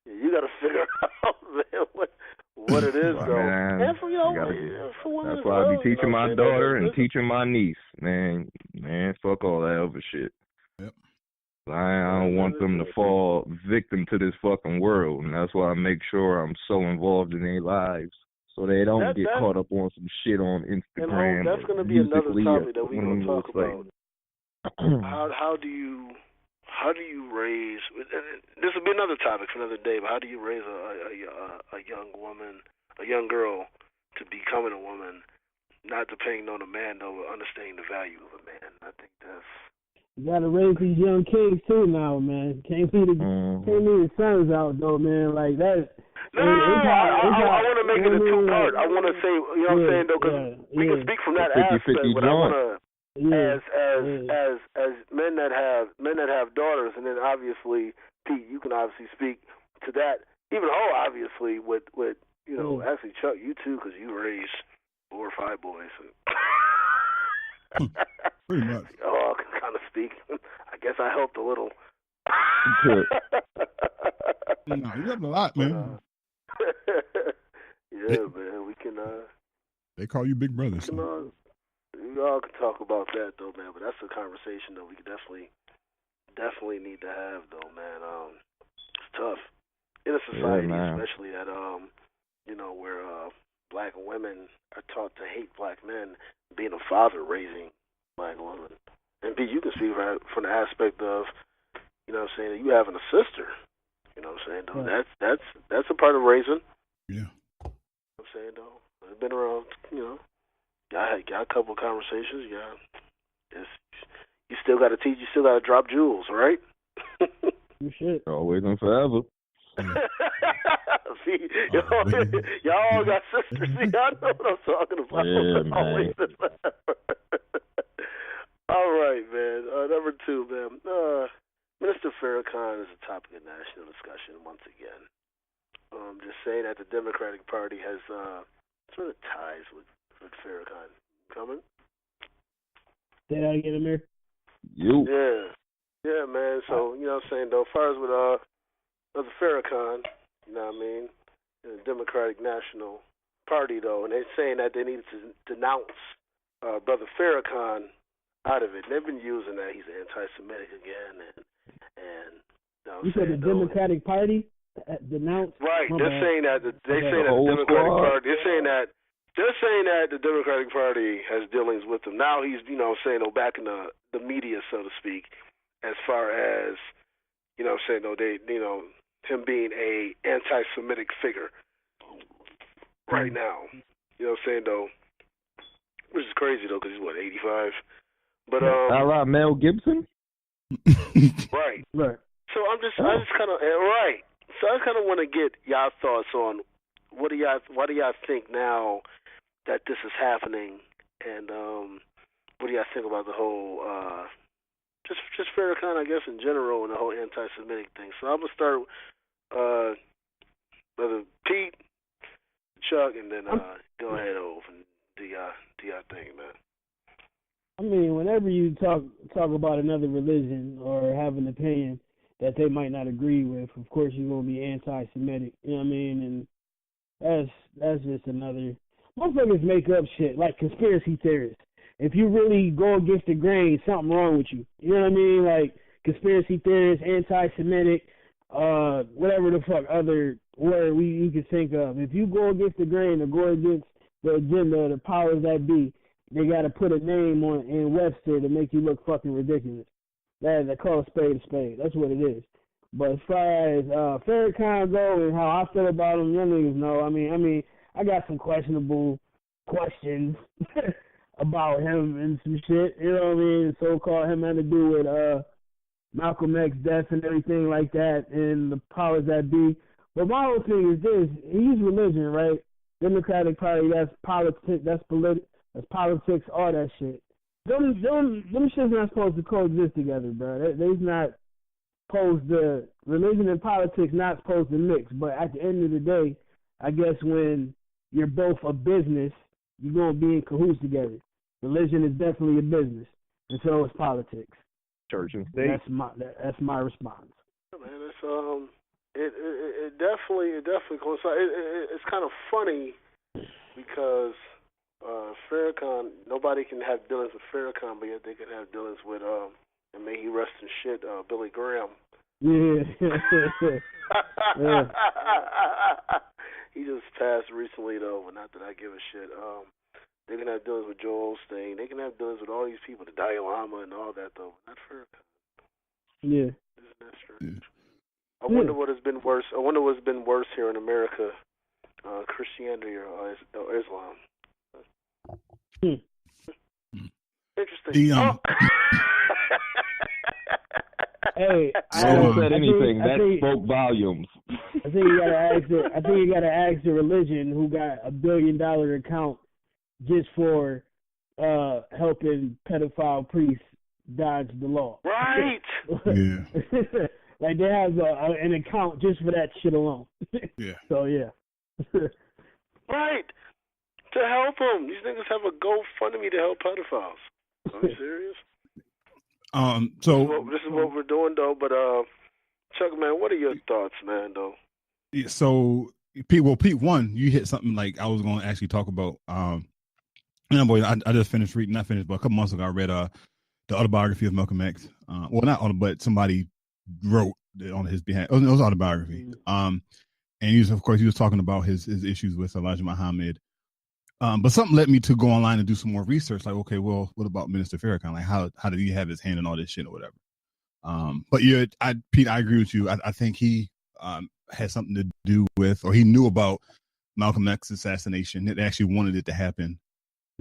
You gotta figure out, man, what it is, though. And for women, that's why I be teaching my daughter and teaching my niece, man, fuck all that other shit. Yep. I don't want them to fall victim to this fucking world, and that's why I make sure I'm so involved in their lives, so they don't get caught up on some shit on Instagram. That's going to be another topic that we're going to talk about. How do you raise? This will be another topic for another day. But how do you raise a young woman, a young girl, to becoming a woman, not depending on a man, though, but understanding the value of a man? I think that's. You gotta raise these young kids too now, man. Can't leave the sons out though, man. Like that. No, I want to make it a two-part. I want to say, you know what I'm saying, though, because we can speak from that aspect. But I want to, as men that have daughters, and then obviously, Pete, you can obviously speak to that. Even obviously, with actually Chuck, you too, because you raised 4 or 5 boys. Pretty much. I can kind of speak. I guess I helped a little. No, you helped a lot, man. Man, we can. They call you Big Brother. We all can talk about that, though, man. But that's a conversation that we could definitely need to have, though, man. It's tough in a society, especially at where black women are taught to hate black men. Being a father raising black women, and B, you can see from the aspect of, you know what I'm saying, you having a sister. You know what I'm saying, though. That's a part of raising. Yeah. You know what I'm saying, though. I've been around, got a couple of conversations. You still got to teach. You still got to drop jewels, right? You should. Always and forever. See, y'all all got sisters. See, I know what I'm talking about. Yeah, man. Always and forever. All right, man. Number 2, man. Minister Farrakhan is a topic of national discussion once again. Just saying that the Democratic Party has sort of ties with Farrakhan. Coming? Say that again, Amir. Yeah, man. So, you know what I'm saying, though, as far as with Brother Farrakhan, you know what I mean, the Democratic National Party, though, and they're saying that they need to denounce Brother Farrakhan out of it. They've been using that he's anti-Semitic again, and you said the Democratic Party denounced. Right, they're saying that the Democratic Party. They're saying that the Democratic Party has dealings with him. Now he's, you know, saying back in the media, so to speak, as far as, you know, saying him being a anti-Semitic figure right now. You know what I'm saying, though, which is crazy though, because he's 85. But Mel Gibson. Right. So I just kind of right. So I kind of want to get y'all thoughts on why do y'all think now that this is happening, and what do y'all think about the whole just Farrakhan, I guess, in general, and the whole anti-Semitic thing. So I'm gonna start Brother Pete, Chuck, and then go ahead over and do y'all thing, man. I mean, whenever you talk about another religion or have an opinion that they might not agree with, of course you're gonna be anti-Semitic. You know what I mean? And that's just another. Motherfuckers make up shit like conspiracy theorists. If you really go against the grain, something wrong with you. You know what I mean? Like conspiracy theorists, anti-Semitic, whatever the fuck other word you can think of. If you go against the grain or go against the agenda, the powers that be, they got to put a name on in Webster to make you look fucking ridiculous. They call a spade. That's what it is. But as far as Farrakhan go and how I feel about him, young niggas know. I mean, I got some questionable questions about him and some shit. You know what I mean? So-called him had to do with Malcolm X death and everything like that, and the powers that be. But my whole thing is this: he's religion, right? Democratic Party, that's politics, that's politics, all that shit. Them shit's not supposed to coexist together, bro. They's not supposed to, religion and politics not supposed to mix. But at the end of the day, I guess when you're both a business, you're going to be in cahoots together. Religion is definitely a business, and so is politics. Church and state. That's my response. Man, it's it definitely coincides. It's kind of funny because Farrakhan, nobody can have dealings with Farrakhan, but yet they can have dealings with and may he rest in shit, Billy Graham. Yeah. Yeah. He just passed recently though, but not that I give a shit. They can have dealings with Joel Osteen. They can have dealings with all these people, the Dalai Lama and all that though. Not Farrakhan. Yeah. Isn't that strange? I wonder what has been worse. I wonder what's been worse here in America, Christianity or Islam. Interesting. Hey, I haven't said anything. That spoke volumes. I think you gotta ask the religion who got $1 billion account just for helping pedophile priests dodge the law. Right. Yeah. Like they have an account just for that shit alone. Yeah. So yeah. Right. To help them. These niggas have a GoFundMe to help pedophiles. Are you serious? So this is what we're doing though. But Chuck, man, what are your thoughts, man? Though. Yeah, so Pete, one, you hit something like I was going to actually talk about. Boy, I just finished reading. Not finished, but a couple months ago, I read the autobiography of Malcolm X. Well, not auto, but somebody wrote it on his behalf. It was autobiography. And he was talking about his issues with Elijah Muhammad. But something led me to go online and do some more research. Like, okay, well, what about Minister Farrakhan? Like, how did he have his hand in all this shit or whatever? But yeah, Pete, I agree with you. I think he had something to do with, or he knew about Malcolm X's assassination. It actually wanted it to happen.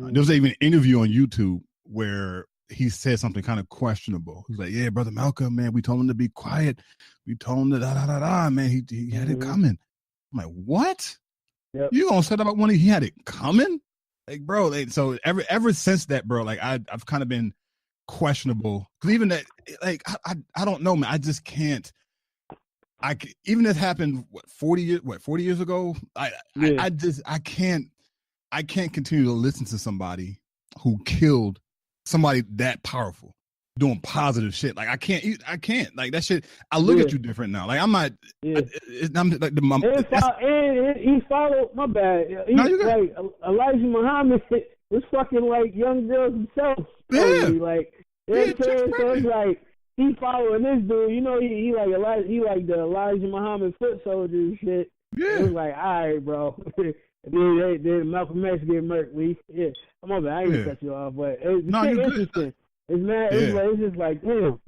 There was even an interview on YouTube where he said something kind of questionable. He's like, "Yeah, brother Malcolm, man, we told him to be quiet. We told him to man. He had it coming." I'm like, "What? Yep. You gonna set up when he had it coming?" Like, bro. Like, so ever since that, bro, like I've kind of been questionable because even that, like, I don't know, man. I just can't. Even if it happened 40 years ago. I can't continue to listen to somebody who killed somebody that powerful doing positive shit. Like I can't like that shit. I look at you different now. Like I'm not. Yeah. I'm like and he followed. My bad. Like Elijah Muhammad was fucking like young girls himself. Yeah. Like you know what I'm saying? So it's like he following this dude. You know he like the Elijah Muhammad foot soldier and shit. Yeah. It was like, all right, bro. Then Malcolm X get murked. I'm over. I ain't gonna cut you off, but it's interesting. It's mad. It's just like, damn.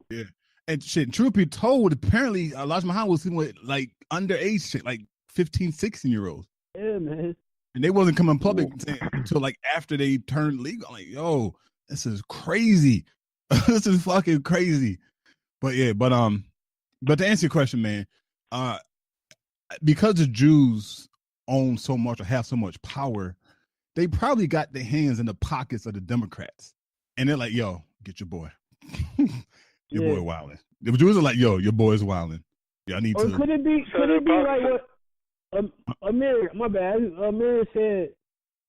Yeah. And shit, truth be told, apparently Elijah Muhammad was with like underage shit, like 15, 16-year-olds. Yeah, man. And they wasn't coming public until like after they turned legal. I'm like, yo, this is crazy. This is fucking crazy. But to answer your question, man, because the Jews own so much or have so much power, they probably got their hands in the pockets of the Democrats. And they're like, yo, get your boy. Your boy wilding. The Jews are like, yo, your boy's wilding. Y'all need to. Could it be like what Amir, my bad. Amir said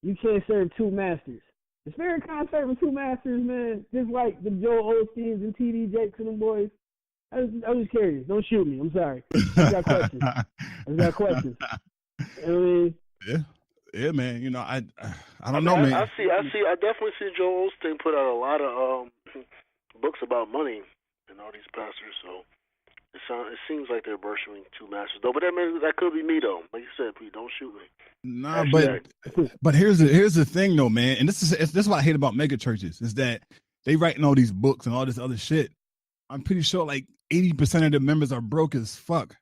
you can't serve two masters. Is Farrakhan serving two masters, man? Just like the Joel Osteens and T.D. Jakes and them boys. I was curious. Don't shoot me. I'm sorry. I got questions. I mean, yeah, man. You know, I don't know, man. I definitely see Joel Osteen put out a lot of books about money and all these pastors. So it seems like they're worshiping two masters, though. But that could be me, though. Like you said, Pete, don't shoot me. Nah, but here's the thing, though, man. And this is what I hate about mega churches is that they writing all these books and all this other shit. I'm pretty sure like 80% of the members are broke as fuck.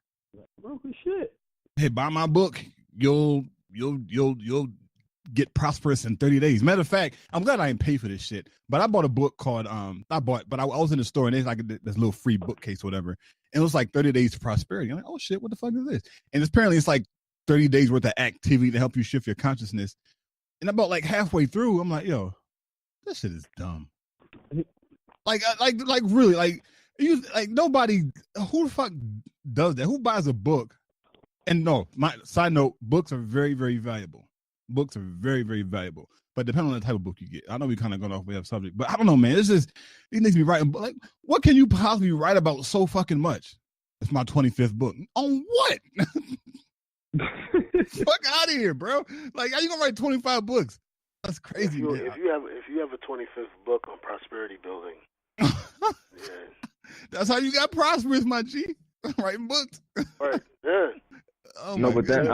Broke as shit. Hey, buy my book. You'll get prosperous in 30 days. Matter of fact, I'm glad I didn't pay for this shit. But I bought a book called I was in the store and there's like this little free bookcase or whatever. And it was like 30 days to prosperity. I'm like, oh shit, what the fuck is this? And apparently it's like 30 days worth of activity to help you shift your consciousness. And about like halfway through, I'm like, yo, this shit is dumb. Like really, like nobody, who the fuck does that? Who buys a book? And no, my side note, books are very, very valuable. Books are very, very valuable. But depending on the type of book you get. I know we kind of gone off the subject, but I don't know, man. It's just, these niggas be writing, like, what can you possibly write about so fucking much? It's my 25th book. On what? Fuck out of here, bro. Like, how you gonna write 25 books? That's crazy. If you have a 25th book on prosperity building, that's how you got prosperous, my G. Writing books. Right. Yeah. Oh no, but God. that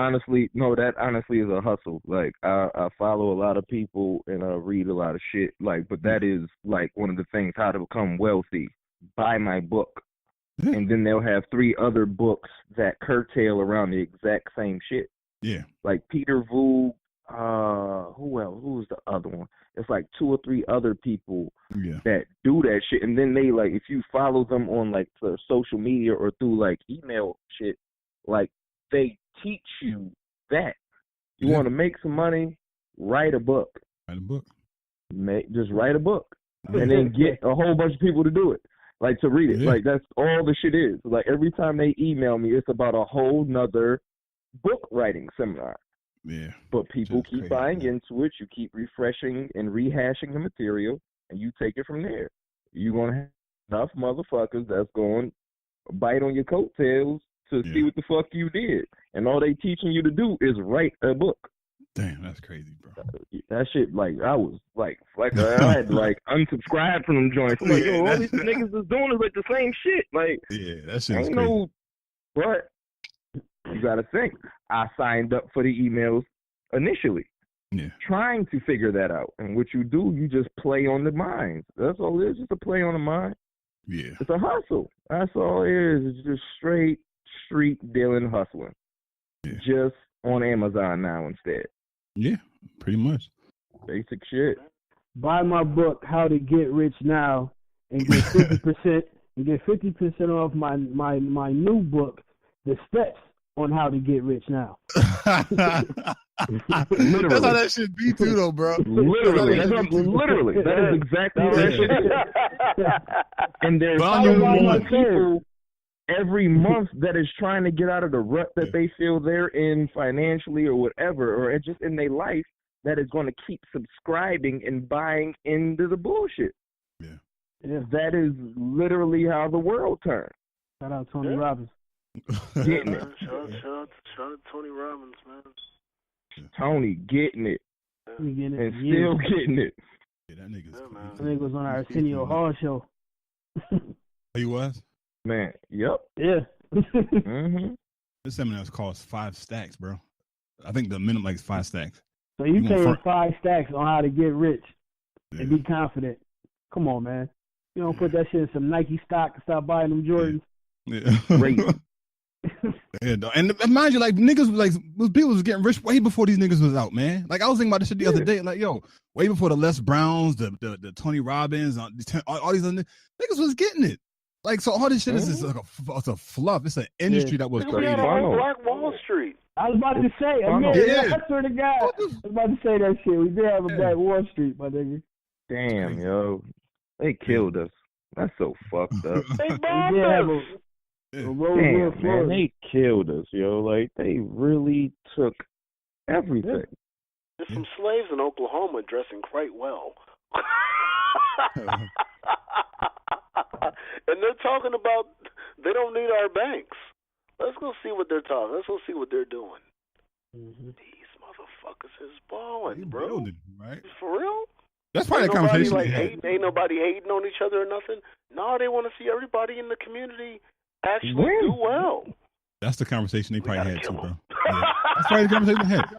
honestly is a hustle. Like I follow a lot of people and I read a lot of shit. Like, but that is like one of the things how to become wealthy. Buy my book, and then they'll have 3 other books that curtail around the exact same shit. Yeah, like Peter Voog. Who else? Who's the other one? It's like 2 or 3 other people that do that shit, and then they like if you follow them on like the social media or through like email shit, like. They teach you that you want to make some money, write a book. Just write a book, and then get a whole bunch of people to do it, like to read it. Yeah. Like that's all the shit is. Like every time they email me, it's about a whole nother book writing seminar. Yeah. But people keep buying into it. You keep refreshing and rehashing the material, and you take it from there. You're gonna have enough motherfuckers that's going to bite on your coattails to see what the fuck you did. And all they teaching you to do is write a book. Damn, that's crazy, bro. That shit, like, I was, like I had, like, unsubscribed from them joints. Like, yo, all these niggas is doing is, like, the same shit. Like, yeah, that shit is crazy. But you gotta think, I signed up for the emails initially. Yeah. Trying to figure that out. And what you do, you just play on the minds. That's all it is, just a play on the mind. Yeah. It's a hustle. That's all it is. It's just straight street dealing hustling. Yeah. Just on Amazon now instead. Yeah, pretty much. Basic shit. Buy my book, How to Get Rich Now, and get 50% and get 50% off my new book, The Steps on How to Get Rich Now. That's how that should be too, though, bro. Literally, that is exactly what that should be. And there's so many people every month that is trying to get out of the rut that they feel they're in financially or whatever, or just in their life, that is going to keep subscribing and buying into the bullshit. Yeah. That is literally how the world turns. Shout out Tony Robbins. Getting it. Shout out Tony Robbins, man. Tony getting it. And still getting it. Yeah, that nigga's That nigga was on our Arsenio Hall show. He was? Man, yep. Yeah. Mm-hmm. This seminar costs 5 stacks, bro. I think the minimum like is 5 stacks. So you paying 5 stacks on how to get rich and be confident. Come on, man. You don't put that shit in some Nike stock and stop buying them Jordans. Yeah. Great. Yeah, and mind you, like niggas, like people was getting rich way before these niggas was out, man. Like I was thinking about this shit the other day, like yo, way before the Les Browns, the Tony Robbins, all these other niggas was getting it. Like so, all this shit is just like it's a fluff. It's an industry that was created. Black Wall Street. I was about to say, Amir, I swear to God, I was about to say that shit. We did have a Black Wall Street, my nigga. Damn, yo, they killed us. That's so fucked up. They bombed us. Damn, man, they killed us, yo. Like, they really took everything. There's some slaves in Oklahoma dressing quite well. And they're talking about they don't need our banks. Let's go see what they're talking. Let's go see what they're doing. Mm-hmm. These motherfuckers is balling, bro. Building, right? For real? That's probably the conversation. Ain't nobody hating on each other or nothing. No, they want to see everybody in the community actually do well. That's the conversation they probably had too, bro. Yeah. That's probably the conversation they had.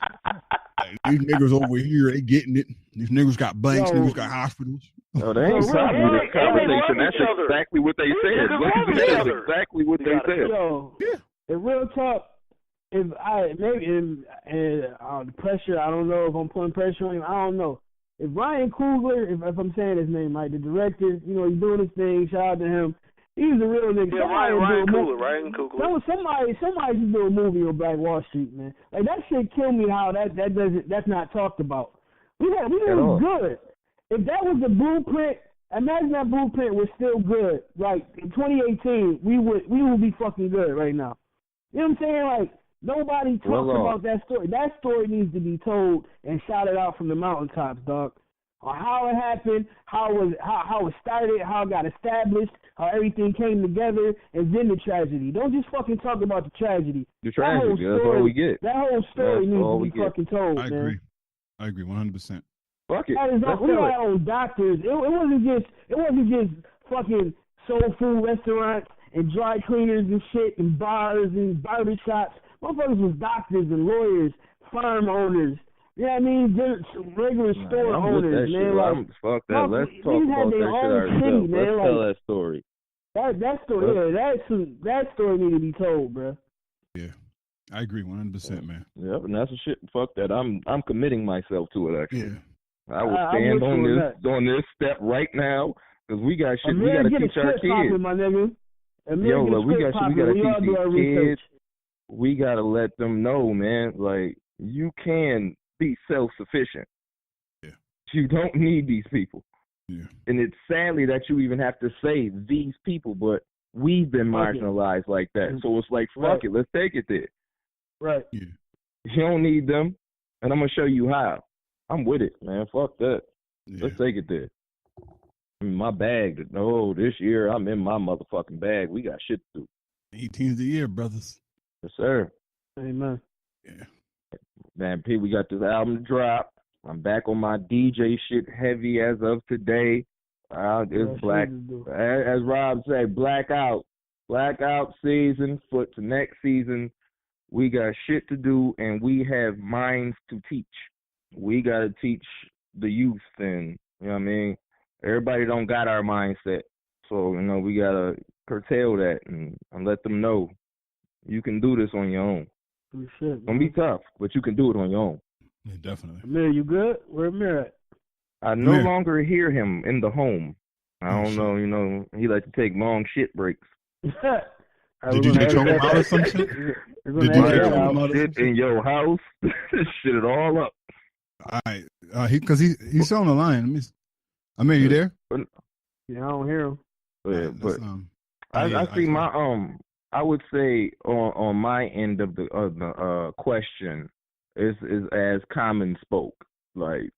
Like, these niggas over here, they getting it. These niggas got banks, niggas got hospitals. No, they ain't talking about this conversation. That's exactly what they said. That's exactly what they said. Yo, in real talk, if I maybe the pressure, I don't know if I'm putting pressure on him. I don't know. If Ryan Coogler, if I'm saying his name right, the director, you know, he's doing his thing. Shout out to him. He's a real nigga. Yeah, Ryan Coogler. Somebody should do a movie on Black Wall Street, man. Like that shit kill me how that's not talked about. We was good. If that was the blueprint, imagine that blueprint was still good. Like in 2018, we would be fucking good right now. You know what I'm saying? Like nobody talks about that story. That story needs to be told and shouted out from the mountaintops, dog. On how it happened, how it started, how it got established, how everything came together, and then the tragedy. Don't just fucking talk about the tragedy. The tragedy, that's all we get. That whole story needs to be fucking told, man. I agree 100%. Fuck it. We got our own doctors. It wasn't just fucking soul food restaurants and dry cleaners and shit and bars and barber shops. Motherfuckers was doctors and lawyers, farm owners. You know what I mean? Regular store owners, man. Like, fuck that. Let's talk about that shit ourselves. Let's tell that story. That story, that story need to be told, bro. Yeah, I agree 100%, man. Yep, and that's the shit. Fuck that. I'm committing myself to it. Actually, yeah. I will stand on this step right now because we got shit. We got to teach our kids. My nigga. Yo, look, we got shit. We got to teach these kids. We got to let them know, man. Like you can be self-sufficient. Yeah. You don't need these people. Yeah. And it's sadly that you even have to say these people, but we've been marginalized like that. So it's like, fuck it, let's take it there. Right. Yeah. You don't need them, and I'm going to show you how. I'm with it, man. Fuck that. Yeah. Let's take it there. In my bag. No, this year I'm in my motherfucking bag. We got shit to do. 18's the year, brothers. Yes, sir. Amen. Yeah. Man, P, we got this album to drop. I'm back on my DJ shit heavy as of today. It's black. As Rob said, blackout season for the next season. We got shit to do, and we have minds to teach. We got to teach the youth, and you know what I mean? Everybody don't got our mindset. So, you know, we got to curtail that and let them know you can do this on your own. Shit, don't be tough, but you can do it on your own. Yeah, definitely. Amir, you good? Where Amir at? I no longer hear him in the home. I don't know, he likes to take long shit breaks. Did DJ choke him out or some shit? Did DJ choke him out shit in your house? Shit it all up. All right. Because he's on the line. Amir, you there? Yeah, I don't hear him. Yeah, but I see I would say on my end of the question is as Common spoke. Like,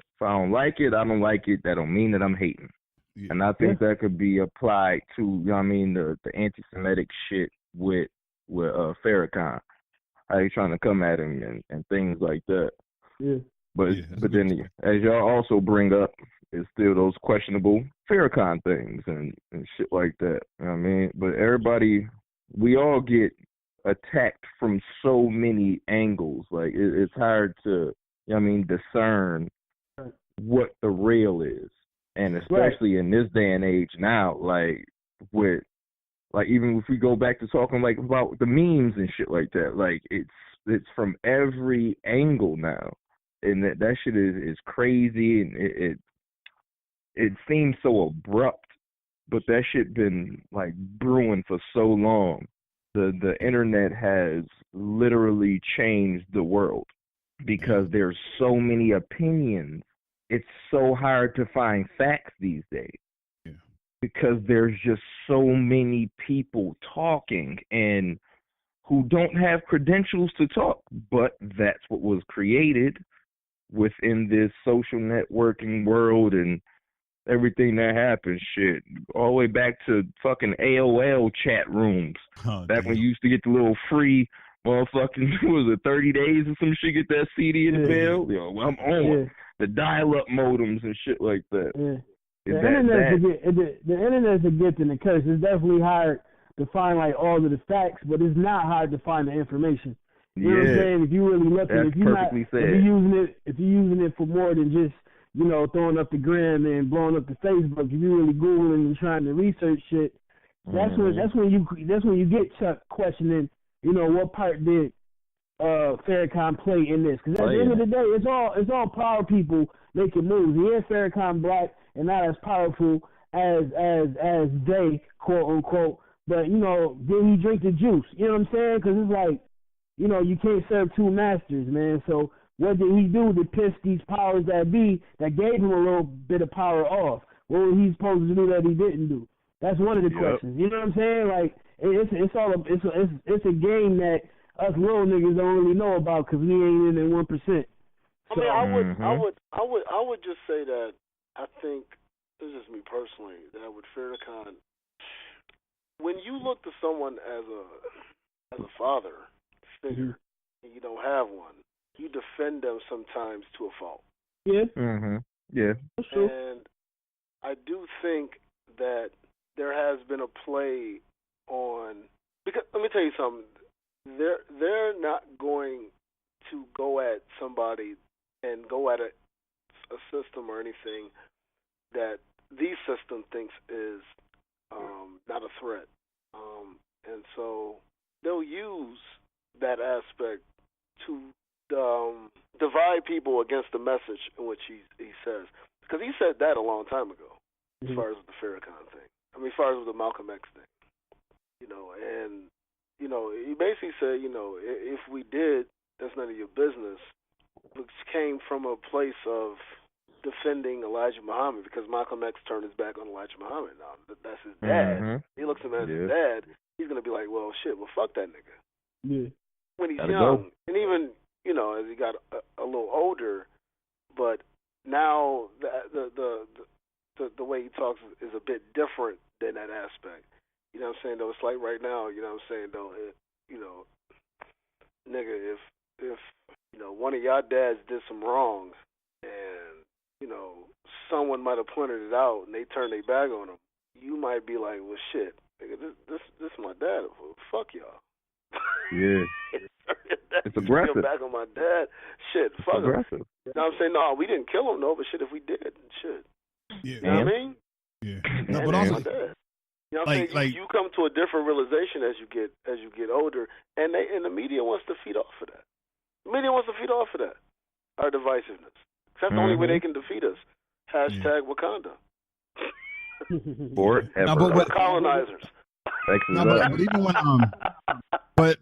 if I don't like it, I don't like it. That don't mean that I'm hating. Yeah. And I think that could be applied to, the anti-Semitic shit with Farrakhan. How you trying to come at him and things like that. Yeah. But then, as y'all also bring up, is still those questionable Farrakhan things and shit like that. You know what I mean? But everybody, we all get attacked from so many angles. Like, it's hard to, discern what the real is. And especially in this day and age now, like, with, like, even if we go back to talking, like, about the memes and shit like that, like, it's from every angle now. And that shit is crazy, and it seems so abrupt, but that shit been like brewing for so long. The internet has literally changed the world because there's so many opinions. It's so hard to find facts these days because there's just so many people talking and who don't have credentials to talk, but that's what was created within this social networking world and everything that happens, shit, all the way back to fucking AOL chat rooms. Back when you used to get the little free motherfucking, was it 30 days or some shit, get that CD in the mail? I'm on. The dial-up modems and shit like that. The internet's a gift and a curse. It's definitely hard to find like all of the facts, but it's not hard to find the information. You know what I'm saying? If you really looking, if you're using it for more than just, throwing up the gram and blowing up the Facebook, if you're really Googling and trying to research shit, that's when you get Chuck questioning, what part did Farrakhan play in this? Because at the end of the day, it's all power people making moves. He is Farrakhan black and not as powerful as they, quote unquote. But did he drink the juice? You know what I'm saying? Because it's like, you can't serve two masters, man. So what did he do to piss these powers that be that gave him a little bit of power off? What was he supposed to do that he didn't do? That's one of the questions. You know what I'm saying? Like it's a game that us little niggas don't really know about because we ain't in the 1%. So, I would just say that I think, this is me personally, that with Farrakhan, when you look to someone as a father figure and you don't have one, you defend them sometimes to a fault. Yeah. Mm-hmm. Yeah. That's true. And I do think that there has been a play on, because let me tell you something. They're not going to go at somebody and go at a system or anything that the system thinks is not a threat. And so they'll use that aspect to divide people against the message in which he says. Because he said that a long time ago, as far as the Farrakhan thing. I mean, as far as the Malcolm X thing. And, he basically said, if we did, that's none of your business, which came from a place of defending Elijah Muhammad, because Malcolm X turned his back on Elijah Muhammad. Now, that's his dad. Mm-hmm. He looks at him as his dad. He's going to be like, well, fuck that nigga. Yeah. When he's young. And even, as he got a little older, but now the way he talks is a bit different than that aspect. You know what I'm saying, though? It's like right now, you know what I'm saying, though, nigga, if one of y'all dads did some wrong and, someone might have pointed it out and they turned their back on him, you might be like, well, shit, nigga, this is my dad. Well, fuck y'all. Yeah. It's aggressive. Back on my dad. Shit, fuck him. Aggressive. You know what I'm saying? No, we didn't kill him, no, but shit, if we did, shit. Yeah. You know what I mean? Yeah. No, but also, you know what I'm saying? You come to a different realization as you get older, and the media wants to feed off of that. The media wants to feed off of that. our divisiveness. That's the only way they can defeat us. Hashtag Wakanda. Forever. Colonizers. But even when but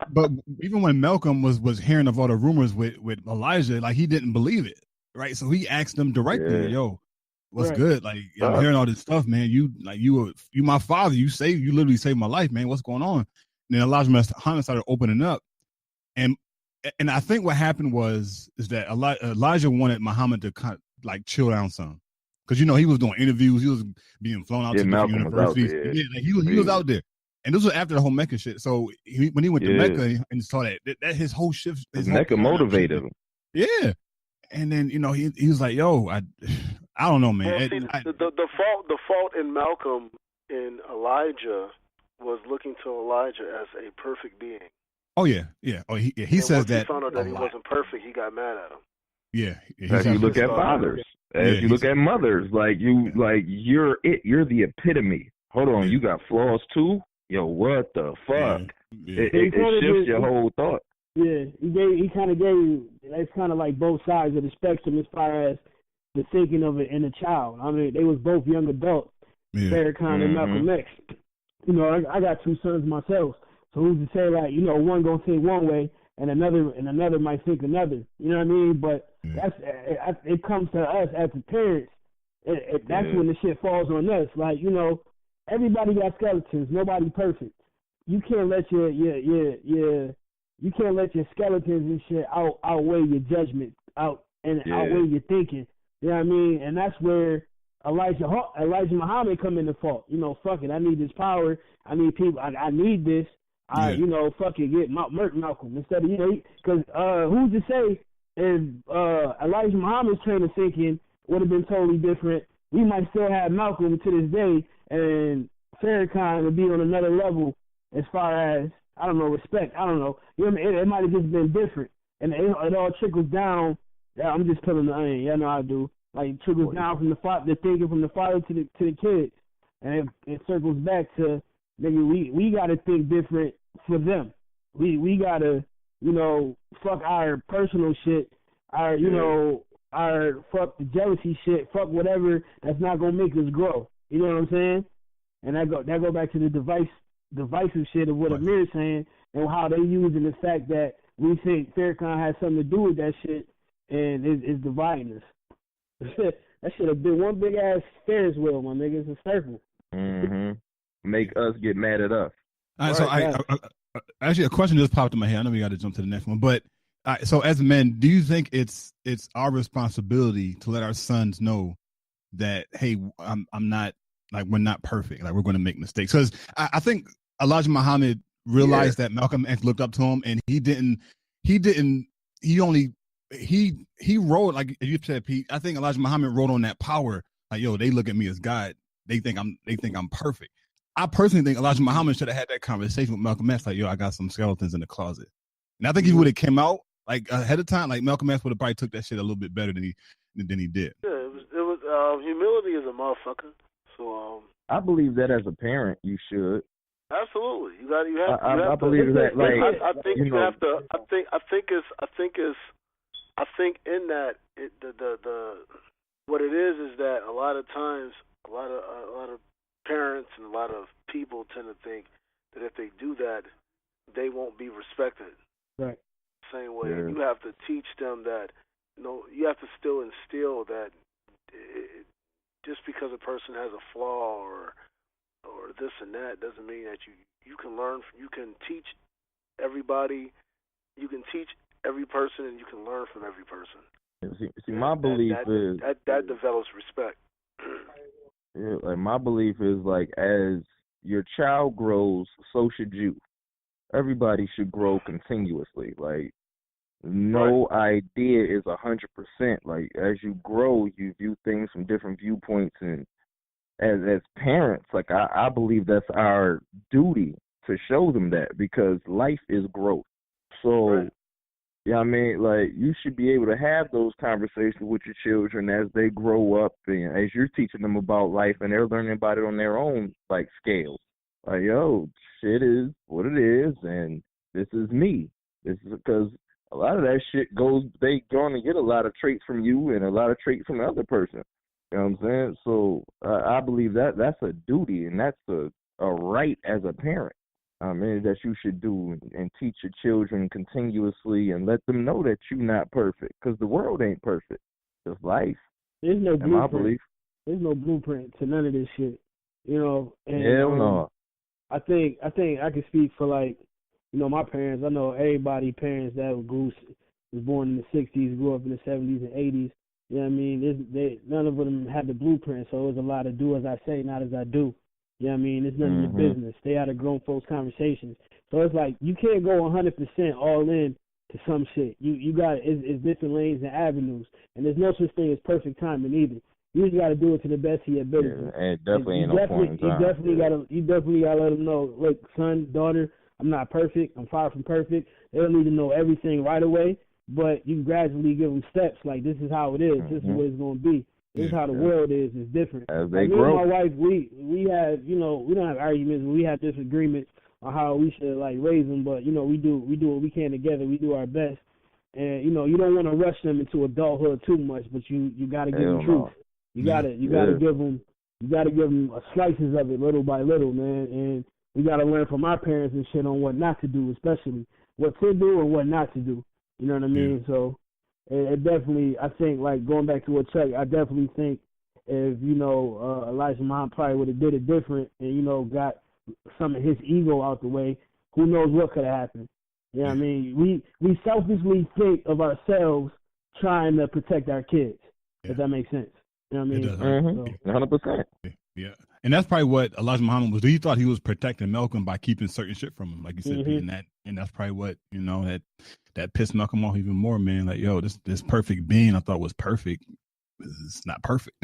even when Malcolm was hearing of all the rumors with Elijah, like he didn't believe it, right? So he asked them directly, "Yo, what's good? Like I'm hearing all this stuff, man. You my father. You literally saved my life, man. What's going on?" And then Elijah Muhammad started opening up, and I think what happened is that Elijah wanted Muhammad to kind of like chill down some, because he was doing interviews, he was being flown out to different universities. He was out there. And this was after the whole Mecca shit. So when he went to Mecca and saw that his whole shift, his Mecca motivated him. Yeah, and then he was like, "Yo, I don't know, man." Well, see, the fault in Malcolm and Elijah was looking to Elijah as a perfect being. Oh yeah. Oh, he says that. He found out that he wasn't perfect. He got mad at him. Yeah. As you look at fathers, as you look at mothers, you're it. You're the epitome. Hold on, you got flaws too. Yo, what the fuck? Yeah. It shifts your whole thought. Yeah, he kind of gave. It's kind of like both sides of the spectrum as far as the thinking of it in a child. I mean, they was both young adults, Farrakhan and Malcolm X. I got two sons myself, so who's to say one gonna think one way and another might think another. You know what I mean? But it comes to us as the parents. That's when the shit falls on us. Everybody got skeletons. Nobody perfect. You can't let your skeletons and shit outweigh your judgment, outweigh your thinking. You know what I mean? And that's where Elijah Muhammad come into fault. Fuck it. I need this power. I need people. I need this. Fuck it. Get Malcolm instead of because who's to say if Elijah Muhammad's train of thinking would have been totally different? We might still have Malcolm to this day, and Farrakhan would be on another level as far as, I don't know, respect. I don't know. It might have just been different. And it all trickles down. I'm just pulling the onion. Y'all know how I do. Like, it trickles down from the thinking from the father to the kid. And it circles back to, nigga, we got to think different for them. We got to, fuck our personal shit, our fuck the jealousy shit, fuck whatever that's not going to make us grow. You know what I'm saying? And that go back to the divisive shit of what Amir is saying and how they using the fact that we think Farrakhan has something to do with that shit and is dividing us. That should have been one big ass Ferris wheel, my nigga. It's a circle. Make us get mad at us. All right, so I actually a question just popped in my head. I know we got to jump to the next one, but so as men, do you think it's our responsibility to let our sons know that, hey, I'm not, like, we're not perfect, like we're going to make mistakes? Because I think Elijah Muhammad realized that Malcolm X looked up to him, and he rode, like you said, Pete. I think Elijah Muhammad rode on that power. Like, yo, they look at me as God. They think I'm perfect. I personally think Elijah Muhammad should have had that conversation with Malcolm X. Like, yo, I got some skeletons in the closet. And I think he would have came out like ahead of time. Like Malcolm X would have probably took that shit a little bit better than he did. Yeah, it was humility is a motherfucker. So I believe that as a parent, you should. Absolutely, you have. I believe that. Like, I think you have to. I think in that the what it is that a lot of times a lot of parents and a lot of people tend to think that if they do that, they won't be respected. Right. Same way, you have to teach them that. You have to still instill that just because a person has a flaw or this and that doesn't mean that you can learn. You can teach everybody. You can teach every person, and you can learn from every person. See, my belief is that develops respect. Yeah, like my belief is, like, as your child grows, so should you. Everybody should grow continuously. Like, no idea is 100%. Like, as you grow, you view things from different viewpoints, and as parents, like, I believe that's our duty to show them that, because life is growth. So, I mean, like, you should be able to have those conversations with your children as they grow up, and as you're teaching them about life, and they're learning about it on their own, like, scales. Like, yo, shit is what it is, and this is me. This is because a lot of that shit they going to get a lot of traits from you and a lot of traits from the other person. You know what I'm saying? So I believe that's a duty, and that's a right as a parent. That you should do and teach your children continuously and let them know that you're not perfect, because the world ain't perfect. It's life. There's no in my blueprint. belief. There's no blueprint to none of this shit. You know, and Hell no. I think I can speak for, like, you know, my parents. I know everybody parents that was born in the 60s, grew up in the 70s and 80s. You know what I mean? None of them had the blueprint, so it was a lot of do as I say, not as I do. You know what I mean? It's none of your business. Stay out of grown folks' conversations. So it's like you can't go 100% all in to some shit. You got it's different lanes and avenues, and there's no such thing as perfect timing either. You just got to do it to the best of your ability. Yeah, and definitely ain't no point in time. You definitely got to let them know, look, son, daughter, I'm not perfect. I'm far from perfect. They don't need to know everything right away, but you gradually give them steps. Like, this is how it is. This is what it's going to be. This is how the world is. It's different. As they like, grow. Me and my wife, we have, you know, we don't have arguments, but we have disagreements on how we should, like, raise them. But, you know, we do what we can together. We do our best. And, you know, you don't want to rush them into adulthood too much, but you got to give them truth. You gotta give them slices of it little by little, man. And we gotta learn from our parents and shit on what not to do, especially what to do and what not to do. You know what I mean? So it definitely, I think, like, going back to what Chuck, I definitely think if, you know, Elijah Muhammad probably would have did it different and, you know, got some of his ego out the way, who knows what could have happened. You know what I mean? We selfishly think of ourselves trying to protect our kids, if that makes sense. You know what I mean? 100%. Yeah. And that's probably what Elijah Muhammad was doing. He thought he was protecting Malcolm by keeping certain shit from him, like you said. And that's probably what, you know, that pissed Malcolm off even more, man. Like, yo, this perfect being I thought was perfect. It's not perfect.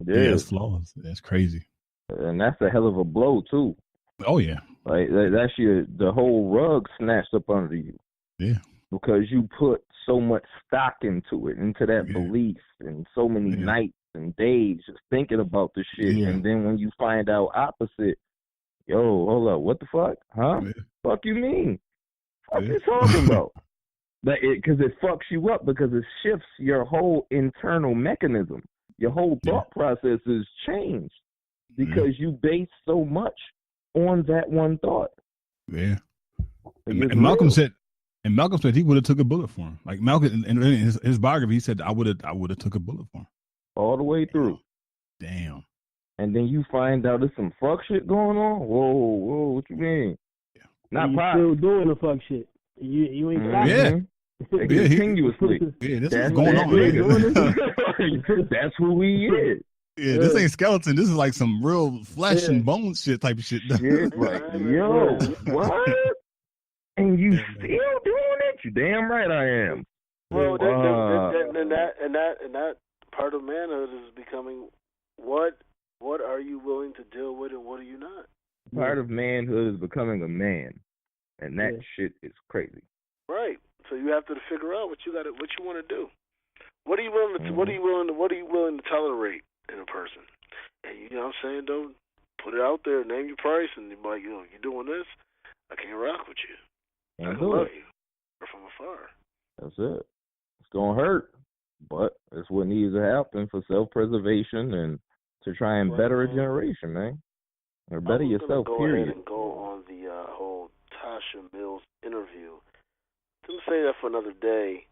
It's flaws. That's crazy. And that's a hell of a blow, too. Oh, yeah. Like, that's the whole rug snatched up under you. Yeah. Because you put so much stock into it, into that belief, and so many nights and days just thinking about the shit. And then when you find out opposite, yo, hold up, what the fuck? Huh? Fuck you mean? What you talking about? Because it fucks you up, because it shifts your whole internal mechanism. Your whole thought process is changed because you base so much on that one thought. Yeah. And Malcolm said he would have took a bullet for him. Like Malcolm, in his biography, he said I would have took a bullet for him all the way through. Damn. And then you find out there's some fuck shit going on. Whoa, what you mean? Yeah. Not still doing the fuck shit. You ain't stopping. Continuously. This is going on. That's who he is. Yeah, this ain't skeleton. This is like some real flesh and bone shit type of shit. Like, yo, what? And you still doing it? You damn right I am. Well, that part of manhood is becoming what are you willing to deal with and what are you not? Part of manhood is becoming a man, and that shit is crazy. Right. So you have to figure out what you want to do. What are you willing to what are you willing to tolerate in a person? And you know what I'm saying, don't put it out there, name your price, and you're like, you're doing this, I can't rock with you. I can love you from afar. That's it. It's gonna hurt, but it's what needs to happen for self-preservation and to try and better a generation, man. Or better yourself, period. Ahead and go on the whole Tasha Mills interview. I'm gonna say that for another day,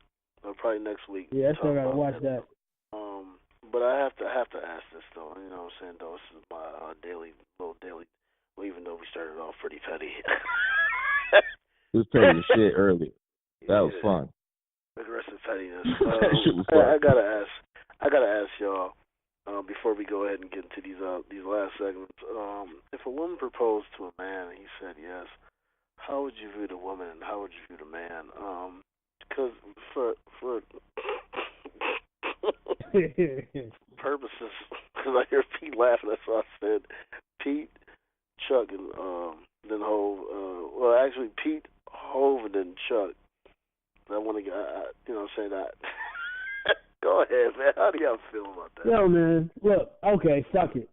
or probably next week. Yeah, I still gotta watch that. But I have to ask this though. You know what I'm saying? Though this is my daily. Well, even though we started off pretty petty. Just petty as shit earlier. That was fun. Aggressive pettiness. That shit was fun. I gotta ask y'all before we go ahead and get into these last segments. If a woman proposed to a man and he said yes, how would you view the woman and how would you view the man? Because for purposes, because I hear Pete laughing, that's why I said Pete, Chuck, and then Hove. Well, actually, Pete, Hove, and then Chuck. I want to get, say that. Go ahead, man. How do y'all feel about that? Yo, man, look, okay, fuck it.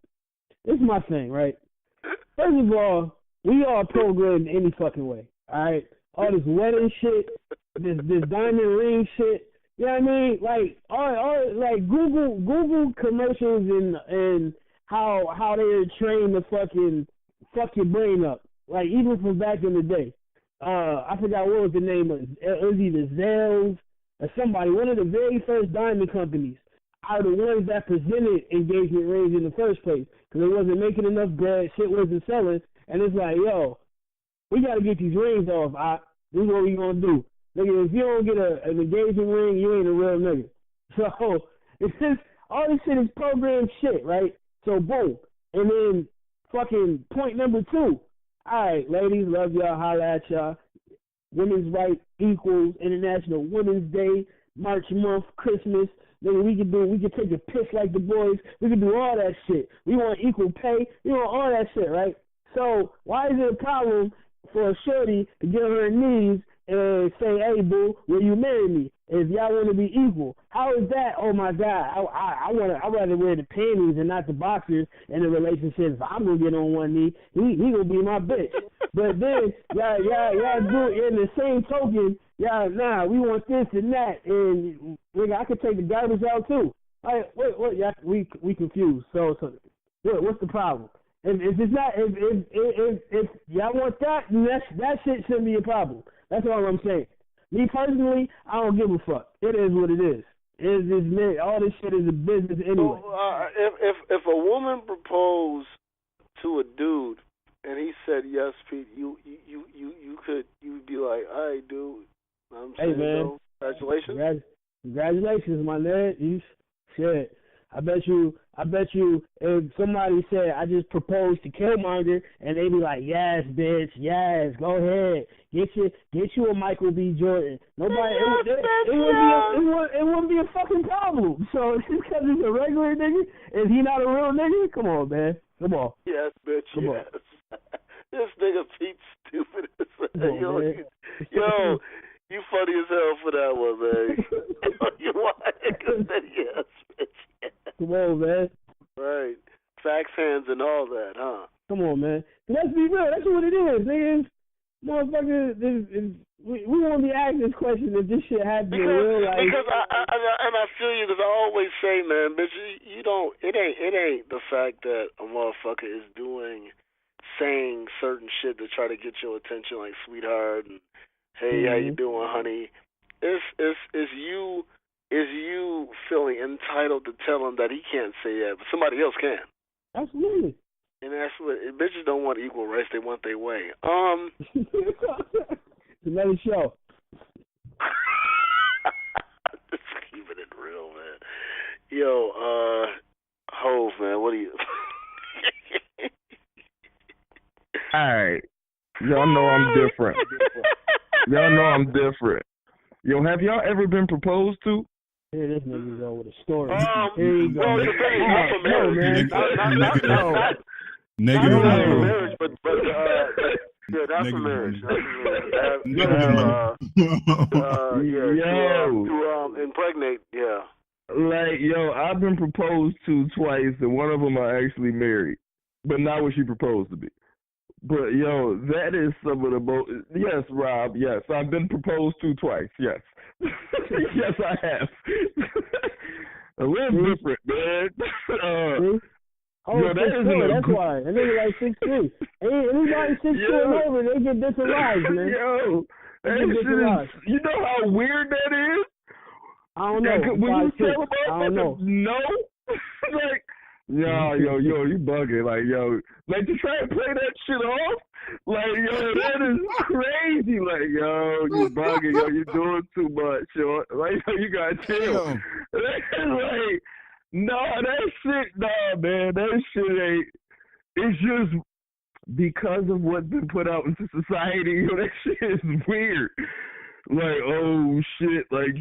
This is my thing, right? First of all, we are programmed any fucking way, all right? All this wedding shit, this diamond ring shit. You know what I mean? Like all like Google commercials and how they're trained to fucking fuck your brain up. Like even from back in the day. I forgot what was the name of it. It was either Zales or somebody. One of the very first diamond companies are the ones that presented engagement rings in the first place because they wasn't making enough bread, shit wasn't selling, and it's like, yo, we got to get these rings off. This is what we gonna do. Nigga, if you don't get an engagement ring, you ain't a real nigga. So it's just all this shit is programmed shit, right? So boom, and then fucking point number 2. All right, ladies, love y'all, holla at y'all. Women's Right equals International Women's Day, March month, Christmas. Then we can take a piss like the boys. We can do all that shit. We want equal pay. We want all that shit, right? So why is it a problem for a shorty to get on her knees and say, hey, boo, will you marry me? If y'all want to be equal. How is that? Oh, my God. I'd rather wear the panties and not the boxers in a relationship. If I'm going to get on one knee, he going to be my bitch. But then, y'all do it in the same token. Nah, we want this and that. And I could take the garbage out, too. Like, what, we confused. So what's the problem? If it's not, if y'all want that, then that shit shouldn't be a problem. That's all I'm saying. Me personally, I don't give a fuck. It is what it is. All this shit is a business anyway. Well, if a woman proposed to a dude and he said yes, Pete, you'd be like, all right, dude. I'm saying, hey man, congratulations. Congratulations, my nigga. Shit. I bet you if somebody said I just proposed to Killmonger and they be like, yes, bitch, yes, go ahead, get you a Michael B. Jordan. Nobody, it wouldn't be a fucking problem. So just because he's a regular nigga, is he not a real nigga? Come on, man, come on. Yes, bitch, come yes. On. This nigga Pete's stupid. Yo, you funny as hell for that one, man. You said yes, bitch. Come on, man. Right. Fax hands and all that, huh? Come on, man. Let's be real. That's what it is, nigga. Motherfucker, we won't be asking this question if this shit happened in real life. Because I feel you, because I always say, man, bitch, you don't, it ain't the fact that a motherfucker is saying certain shit to try to get your attention, like sweetheart and hey, how you doing, honey? It's you feeling entitled to tell him that he can't say that, but somebody else can. Absolutely. And that's what bitches don't want equal rights; they want their way. It's another show. Just keeping it real, man. Yo, Hove, man, what do you? All right, y'all know I'm different. Y'all know I'm different. Yo, have y'all ever been proposed to? Here this nigga go with a story. Here you go. No, man. Negative. Not for marriage, but yeah, that's for marriage. To impregnate, yeah. Like, yo, I've been proposed to twice, and one of them I actually married, but not what she proposed to be. But, yo, that is some of the most... Yes, Rob, yes. I've been proposed to twice, yes. Yes, I have. A little different, man. Yo, that's why. That nigga like 6'3". Anybody 6'2" and over, they get disallows, man. Yo, that shit is... You know how weird that is? I don't know. When you tell about no? Like... Yo, you bugging. Like, yo, like, to try and play that shit off, like, yo, that is crazy. Like, yo, you bugging. Yo, you doing too much. Yo, like, yo, you gotta chill. Like, no, that shit, nah, man, that shit ain't, it's just because of what's been put out into society, yo, that shit is weird. Like, oh, shit, like,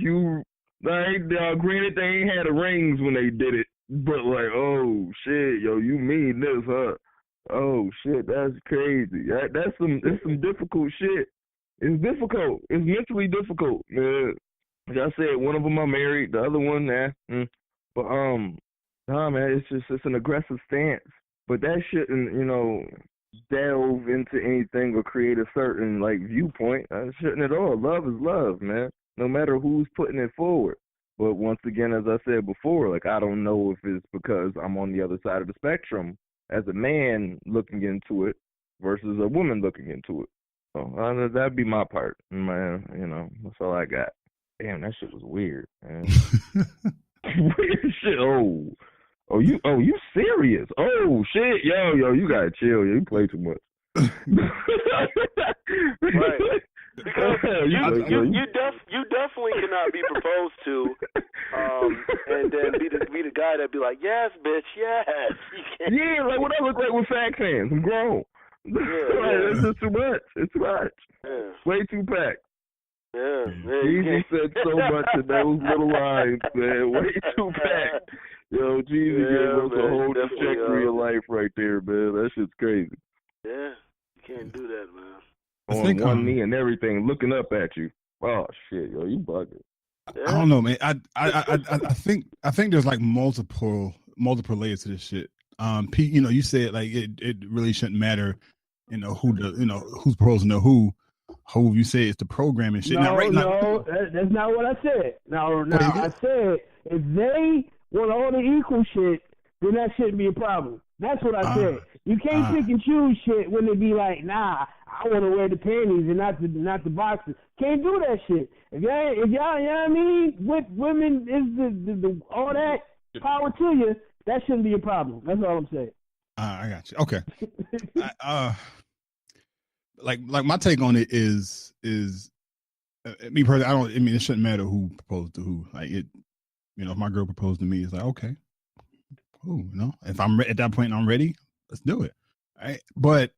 granted, they ain't had the rings when they did it. But like, oh shit, yo, you mean this, huh? Oh shit, that's crazy. It's some difficult shit. It's difficult. It's mentally difficult. Like I said, one of them I'm married, the other one, But nah, man, it's an aggressive stance. But that shouldn't, delve into anything or create a certain like viewpoint. I shouldn't at all. Love is love, man. No matter who's putting it forward. But once again, as I said before, like I don't know if it's because I'm on the other side of the spectrum as a man looking into it versus a woman looking into it. So that'd be my part, man. You know, that's all I got. Damn, that shit was weird, man. Weird shit. Oh, you serious? Oh shit, yo, you gotta chill. You play too much. Right. Because you definitely cannot be proposed to, and then be the guy that be like, yes, bitch, yes. You can't. Yeah, like what I look like with fat fans. I'm grown. Yeah. It's just too much. It's too much. Yeah. Way too packed. Yeah. Jeezy said so much in those little lines, man. Way too packed. Yo, Jeezy gave us a whole trajectory of life right there, man. That shit's crazy. Yeah, you can't do that, man. On one knee and everything, looking up at you. Oh shit, yo, you bugging. Yeah. I don't know, man. I think there's like multiple layers to this shit. Pete, you know, you said like it really shouldn't matter, you know, who's proposing to who. How you say it's the program and shit. No, that's not what I said. No, I said if they want all the equal shit, then that shouldn't be a problem. That's what I said. You can't pick and choose shit when they be like, nah, I want to wear the panties and not the boxers. Can't do that shit. If y'all, you know what I mean, with women is the all that power to you. That shouldn't be a problem. That's all I'm saying. I got you. Okay. Like my take on it is me personally. I mean, it shouldn't matter who proposed to who. Like it, you know, if my girl proposed to me, it's like okay, cool. You know, if I'm at that point and I'm ready, let's do it. Right. But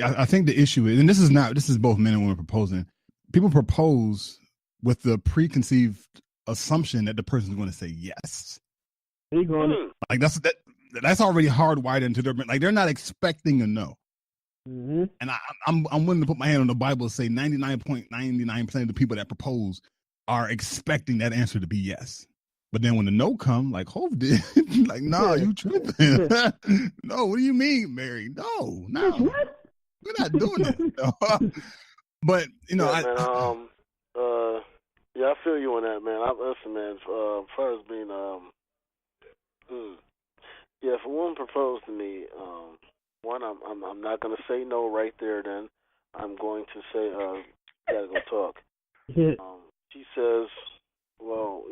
I think the issue is, and this is both men and women proposing. People propose with the preconceived assumption that the person is going to say yes. Like that's already hardwired into their brain. Like they're not expecting a no. Mm-hmm. And I'm willing to put my hand on the Bible and say 99.99% of the people that propose are expecting that answer to be yes. But then when the no come, like Hov did, like, nah, you tripping. No, what do you mean, Mary? No. We're not doing that. No. But, you know, I feel you on that, man. Listen, man, as far as being, if a woman proposed to me, one, I'm not going to say no right there then. I'm going to say, gotta go talk. She says, well,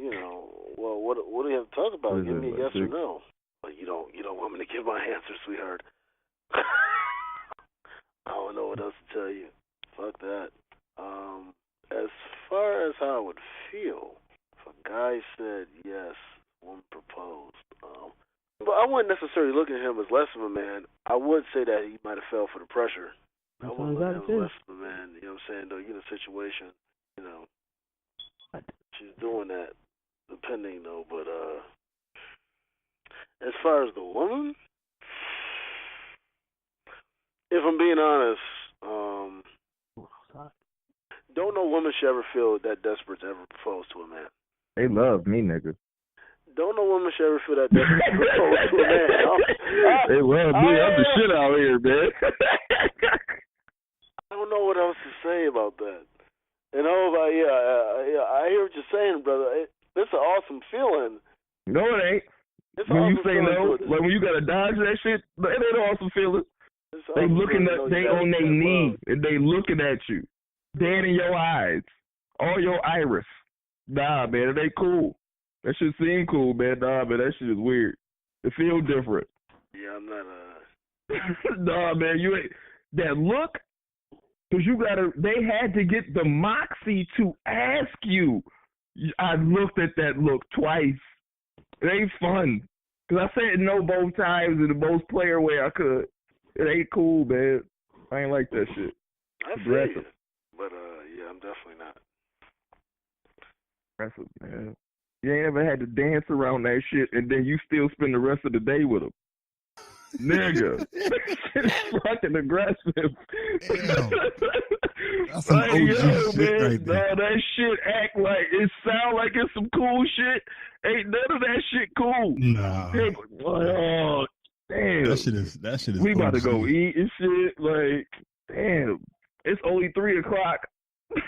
what do you have to talk about? Give me a yes or no. Well, you don't want me to give my answer, sweetheart. I don't know what else to tell you. Fuck that. As far as how I would feel if a guy said yes, woman proposed, but I wouldn't necessarily look at him as less of a man. I would say that he might have fell for the pressure. I wouldn't look at him as less of a man. You know what I'm saying? Though, you're in a situation, you know, she's doing that, depending though. But as far as the woman, if I'm being honest, don't no woman should ever feel that desperate to ever propose to a man. They love me, nigga. Don't no woman should ever feel that desperate to propose to a man. They love me. I'm the shit out here, man. I don't know what else to say about that. And I hear what you're saying, brother. It's an awesome feeling. No, it ain't. When you say no, like when you gotta dodge that shit, it ain't an awesome feeling. They looking at, they on their knee, and they looking at you, dead in your eyes, all your iris. Nah, man, it ain't cool. That shit seem cool, man. Nah, man, that shit is weird. It feel different. Yeah, I'm not Nah, man, you ain't that look. Cause they had to get the moxie to ask you. I looked at that look twice. It ain't fun. Cause I said no both times in the most player way I could. It ain't cool, man. I ain't like that shit. I feel you. But yeah, I'm definitely not. Aggressive, man. You ain't ever had to dance around that shit and then you still spend the rest of the day with them. Nigga. It's fucking aggressive. Damn. That's some OG shit man, right there. No, that shit act like, it sound like it's some cool shit. Ain't none of that shit cool. Nah. damn. That shit is. We about to go OG. eat and shit. Like, damn, it's only 3 o'clock.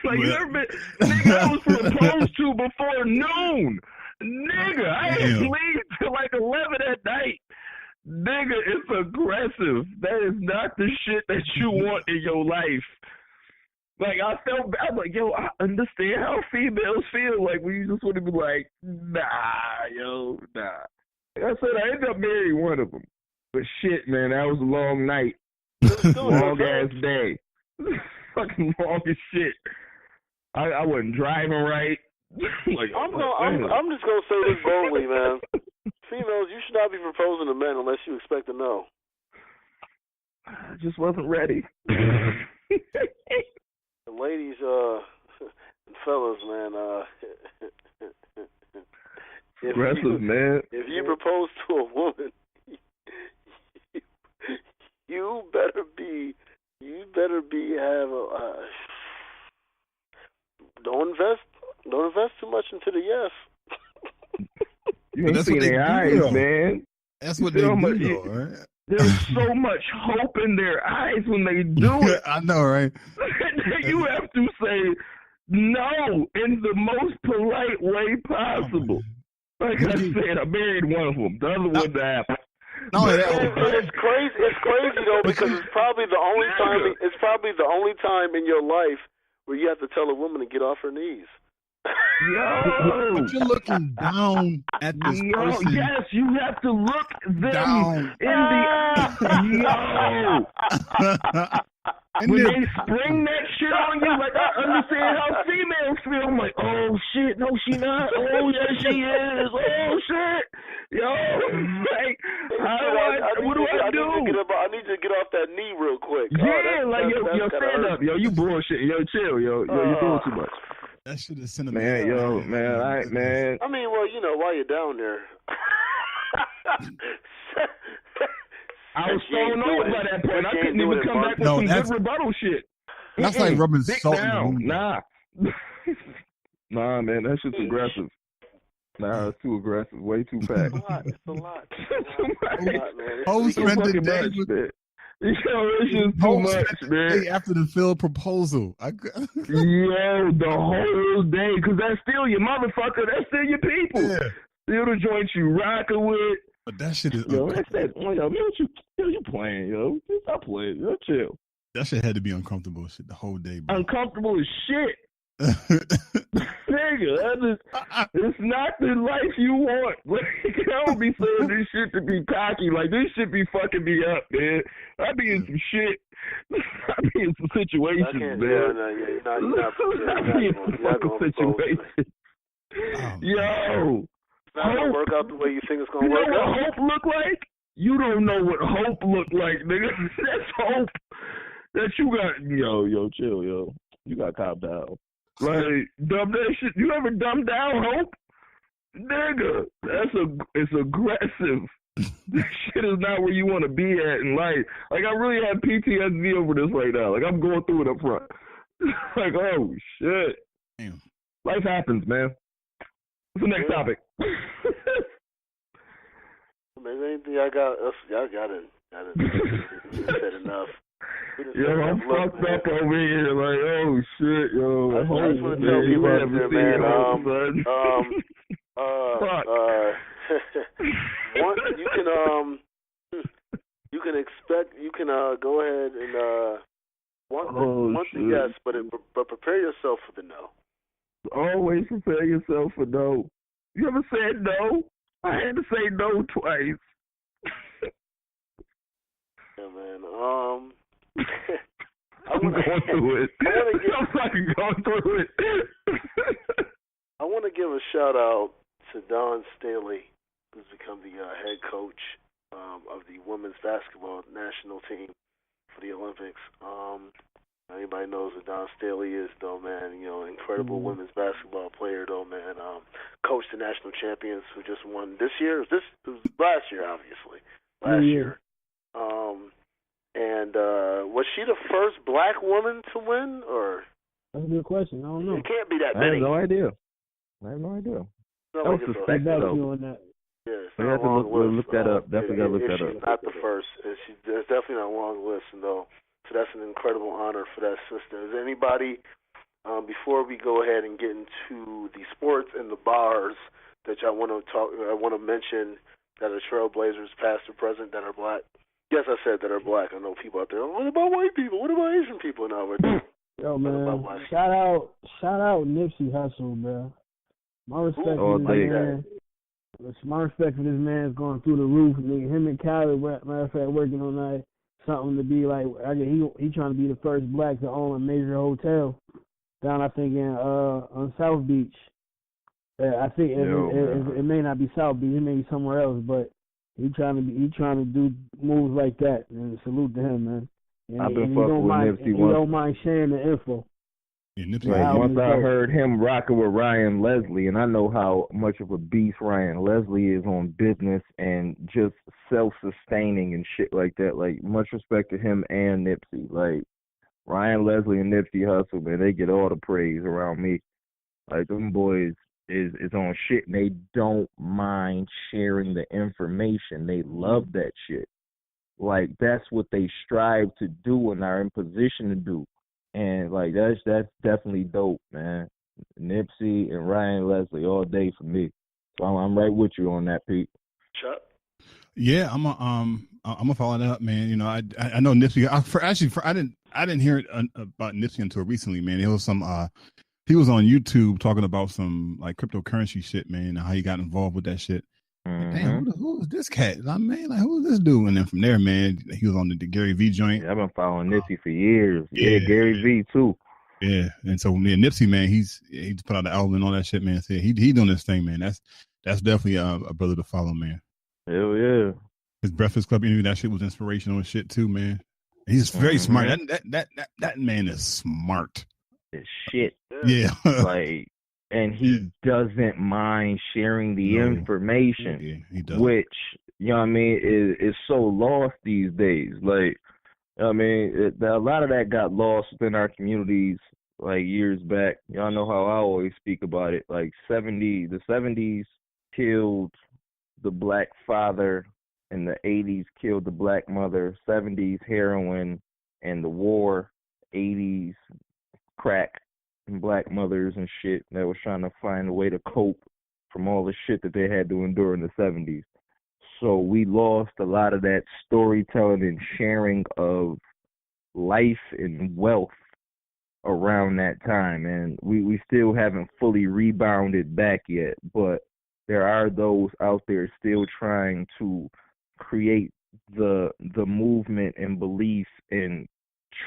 Like, you ever been? Nigga, I was proposed to before noon. Nigga, I didn't leave till like 11 at night. Nigga, it's aggressive. That is not the shit that you want in your life. Like, I felt bad. I'm like, yo, I understand how females feel. Like, when you just want to be like, nah, yo, nah. Like I said, I ended up marrying one of them. But shit, man, that was a long night. Long ass day. Fucking long as shit. I wasn't driving right. Like, I'm just gonna say this boldly, man. Females, you should not be proposing to men unless you expect a no. I just wasn't ready. The ladies, and fellas, man, aggressive, man. If you propose to a woman, you better be have a. Don't invest too much into the yes. You ain't seen their eyes, man. That's what they do, right? There's so much hope in their eyes when they do it. I know, right? You have to say no in the most polite way possible. Like I said, I married one of them. The other one happened. No, it's crazy. It's crazy though because it's probably the only time. It's probably the only time in your life where you have to tell a woman to get off her knees. Yo, but you're looking down at this person. Yes, you have to look them down in the when they spring that shit on you, like I understand how females feel. I'm like, oh shit, no, she not. Oh yeah, she is. Oh shit, yo, like, what do I do? I need you to get off that knee real quick. Yeah, yo, stand up, yo, you bullshit, yo, chill, yo, you're doing too much. That shit is sentimental. Man, yo, man. I mean, well, you know, while you're down there. I was thrown over by that point. I couldn't even come back with some good rebuttal shit. That's like rubbing Dick salt down. in the Nah. Nah, man, that shit's aggressive. Nah, it's too aggressive. Way too fast. It's a lot. Post-rendered day. Yo, it's just too much, man. Day after the field proposal. Yo, the whole day. Because that's still your motherfucker. That's still your people. Yeah. Still the joint you rocking with. But that shit is that's that. Yo, you playing, yo. Stop playing. Yo, chill. That shit had to be uncomfortable shit the whole day, bro. Uncomfortable as shit. Nigga, it's not the life you want. Like, I don't be saying this shit to be cocky. Like, this shit be fucking me up, man. I be in some shit. I be in some situations, man. I be in some fucking situations. Yo. It's not going to work out the way you think it's going to work out. You know what hope look like? You don't know what hope look like, nigga. That's hope that you got. Yo, chill, yo. You got calm down. Like, dumb that shit. You ever dumb down hope? Nigga, it's aggressive. This shit is not where you want to be at in life. Like, I really have PTSD over this right now. Like, I'm going through it up front. Like, oh, shit. Damn. Life happens, man. What's the next topic? Maybe anything y'all got it. Said enough. Yo, I'm fucked up over here. Like, oh shit, yo. I just want to tell people out there, man. You can expect. You can go ahead and want the yes, but prepare yourself for the no. Always prepare yourself for no. You ever said no? I had to say no twice. Yeah, man. I'm going through it. I'm fucking going through it. I want to give a shout out to Don Staley, who's become the head coach of the women's basketball national team for the Olympics. Anybody knows who Don Staley is, though, man. You know, incredible women's basketball player, though, man. Coached the national champions who just won this year. It was last year, obviously. Last year. And was she the first black woman to win, or? That's a good question. I don't know. It can't be that many. I have no idea. No, that was suspected, though. That. Yes. We have to look that up. Definitely got to look that up. She's not the first. She's definitely not on a long list, though. So that's an incredible honor for that sister. Is there anybody, before we go ahead and get into the sports and the bars, that y'all want to mention that are trailblazers, past or present, that are black? Yes, I said that are black. I know people out there. What about white people? What about Asian people? No, yo, man, shout out Nipsey Hussle, bro. My respect for this man. My respect for this man is going through the roof. Nigga, him and Khaled, matter of fact, working on that something to be like. He trying to be the first black to own a major hotel down, I think, on South Beach. I think it may not be South Beach, it may be somewhere else, but he trying to do moves like that, and salute to him, man. And I've been fucking with Nipsey. He don't mind sharing the info. Yeah, Nipsey. Like, once I heard him rocking with Ryan Leslie, and I know how much of a beast Ryan Leslie is on business and just self-sustaining and shit like that. Like, much respect to him and Nipsey. Like, Ryan Leslie and Nipsey Hussle, man, they get all the praise around me. Like, them boys is on shit, and they don't mind sharing the information. They love that shit. Like, that's what they strive to do and are in position to do. And, like, that's definitely dope, man. Nipsey and Ryan Leslie all day for me. So I'm right with you on that, Pete. Chuck? Yeah, I'm gonna follow that up, man. You know, I know Nipsey. I didn't hear about Nipsey until recently, man. It was he was on YouTube talking about some like cryptocurrency shit, man, and how he got involved with that shit. Like, damn, who is this cat? Like, man, like, who is this dude? And then from there, man, he was on the Gary V joint. Yeah, I've been following Nipsey for years. Yeah, Gary V too. Yeah, and so Nipsey, man, he's put out the album and all that shit, man. So he doing this thing, man. That's definitely a brother to follow, man. Hell yeah. His Breakfast Club interview, that shit was inspirational and shit too, man. He's very smart. That man is smart. It's shit. Yeah. Like, and he doesn't mind sharing the information, he does. Which, you know what I mean, is so lost these days. Like, you know what I mean, a lot of that got lost within our communities, like, years back. Y'all know how I always speak about it. Like, the 70s killed the black father, and the 80s killed the black mother. 70s heroin and the war. 80s crack and black mothers and shit that was trying to find a way to cope from all the shit that they had to endure in the 70s. So we lost a lot of that storytelling and sharing of life and wealth around that time. And we still haven't fully rebounded back yet, but there are those out there still trying to create the movement and belief and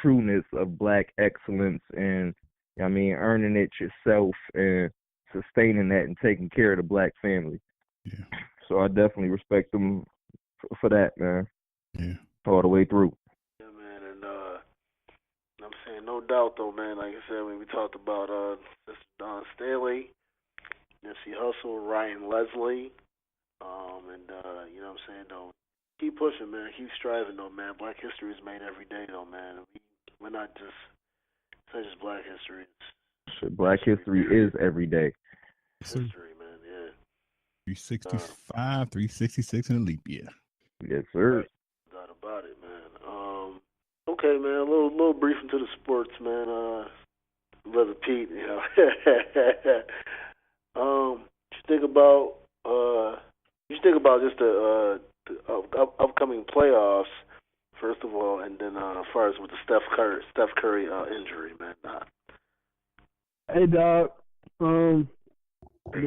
trueness of black excellence and, I mean, earning it yourself and sustaining that and taking care of the black family. Yeah. So I definitely respect them for that, man. Yeah. All the way through. Yeah, man, and I'm saying no doubt though, man. Like I said, when we talked about Don Staley, Nipsey Hussle, Ryan Leslie, and you know what I'm saying, though, keep pushing, man. Keep striving, though, man. Black history is made every day, though, man. We're not just, it's not just black history. Shit, black history is every day. History, man, yeah. 365, 366 in a leap year. Yes, sir. No doubt about it, man. Okay, man, a little brief into the sports, man. Brother Pete, you know. You think about just the upcoming playoffs, first of all, and then as far as with the Steph Curry injury, man. Hey, dog. The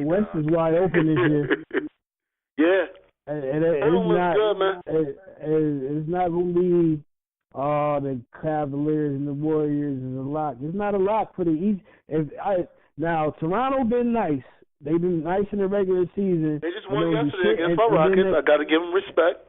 West is wide open this year. Yeah. It's not going to be the Cavaliers and the Warriors is a lock. It's not a lock for the East. Now, Toronto been nice. They've been nice in the regular season. They just won yesterday against my Rockets. I got to give them respect.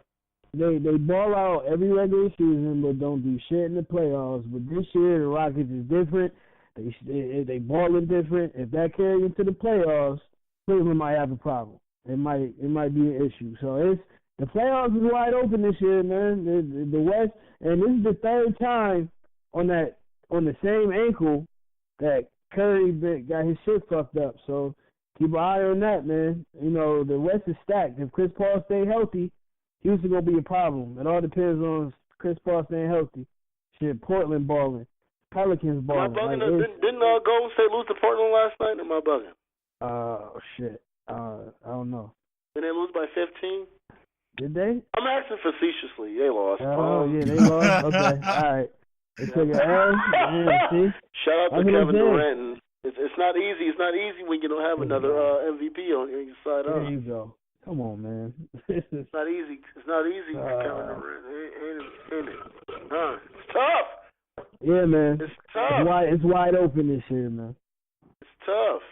They ball out every regular season, but don't do shit in the playoffs. But this year, the Rockets is different. They balling different. If that carries into the playoffs, Cleveland might have a problem. It might be an issue. So the playoffs is wide open this year, man. The West, and this is the third time on the same ankle that Curry got his shit fucked up. So keep an eye on that, man. You know, the West is stacked. If Chris Paul stay healthy, Houston gonna be a problem. It all depends on Chris Paul staying healthy. Shit, Portland balling, Pelicans balling. Am I bugging? Didn't Golden State lose to Portland last night? Or am I bugging? Shit. I don't know. Did they lose by 15? Did they? I'm asking facetiously. They lost. Oh, yeah, they lost. Okay, all right. They took an L. Yeah, see? Shout out to Kevin Durant. It's not easy. It's not easy when you don't have another MVP on your side. There you go. Come on, man. It's not easy. It's not easy for Kevin Durant. Ain't it? It's tough. Yeah, man. It's tough. It's wide open this year, man. It's tough.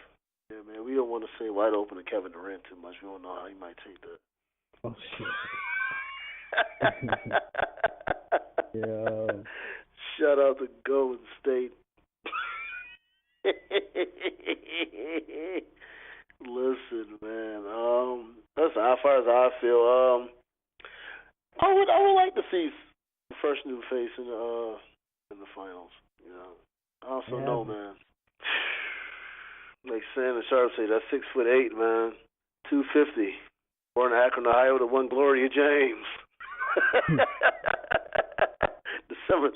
Yeah, man. We don't want to say wide open to Kevin Durant too much. We don't know how he might take that. Oh, shit. Yeah. Shout out to Golden State. Listen, man. Listen. As far as I feel, I would like to see the first new face in the finals. You know, I also know, man. Like Sam and Sharp say, that's 6'8", man. 250. Born in Akron, Ohio, to one Gloria James. December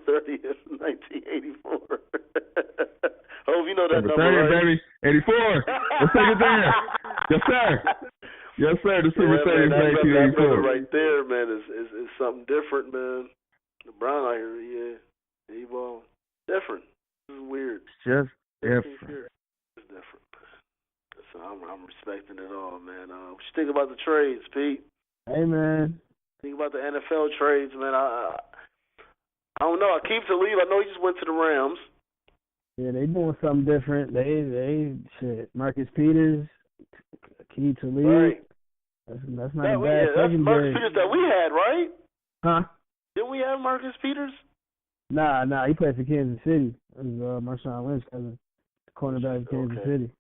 30th, 1984. Hope you know that number, right? Baby. 84. Let's take it there. Yes, sir. Yes, sir. December 30th, 1984. That brother right there, man, is something different, man. LeBron out here, yeah. He ball. Different. This is weird. It's just different. It's different, man. So I'm respecting it all, man. What you think about the trades, Pete? Hey, man. Think about the NFL trades, man. I don't know. Akeem Talib, I know he just went to the Rams. Yeah, they doing something different. They shit. Marcus Peters, Akeem Talib. Right. That's not a bad that's Marcus Peters that we had, right? Huh? Didn't we have Marcus Peters? Nah. He played for Kansas City. It was Marshawn Lynch, cousin, cornerback of Kansas City.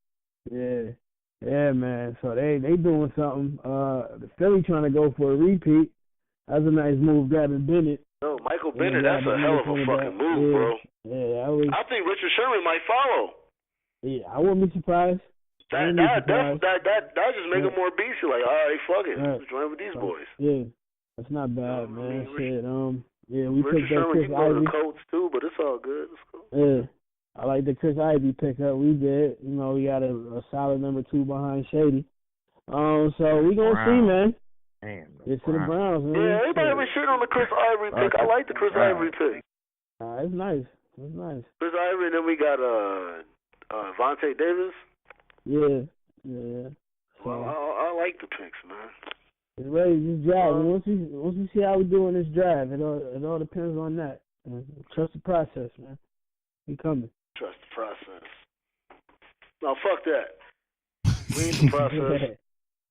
Yeah, man. So they doing something. The Philly trying to go for a repeat. That's a nice move, grabbing Bennett. No, Michael Bennett. That's a hell of a fucking move, bro. Yeah, I think Richard Sherman might follow. Yeah, I wouldn't be surprised. That just make him more beastly. Like, all right, fuck it, let's join with these boys. Yeah, that's not bad, man. Shit, we Richard picked up Sherman, Chris you go to Ivy. the Colts too, but it's all good. It's cool. Yeah, I like the Chris Ivy pickup we did. You know, we got a solid number 2 behind Shady. So we gonna see, man. Damn, it's to the Browns, man. Yeah, everybody been shitting on the Chris Ivory pick. I like the Chris Ivory pick. It's nice. It's nice. Chris Ivory, and then we got Vontae Davis. Yeah. So, well, I like the picks, man. It's ready. Just drive. Once we see how we do in this drive, it all depends on that. Trust the process, man. We coming. Trust the process. No, fuck that. We ain't the process.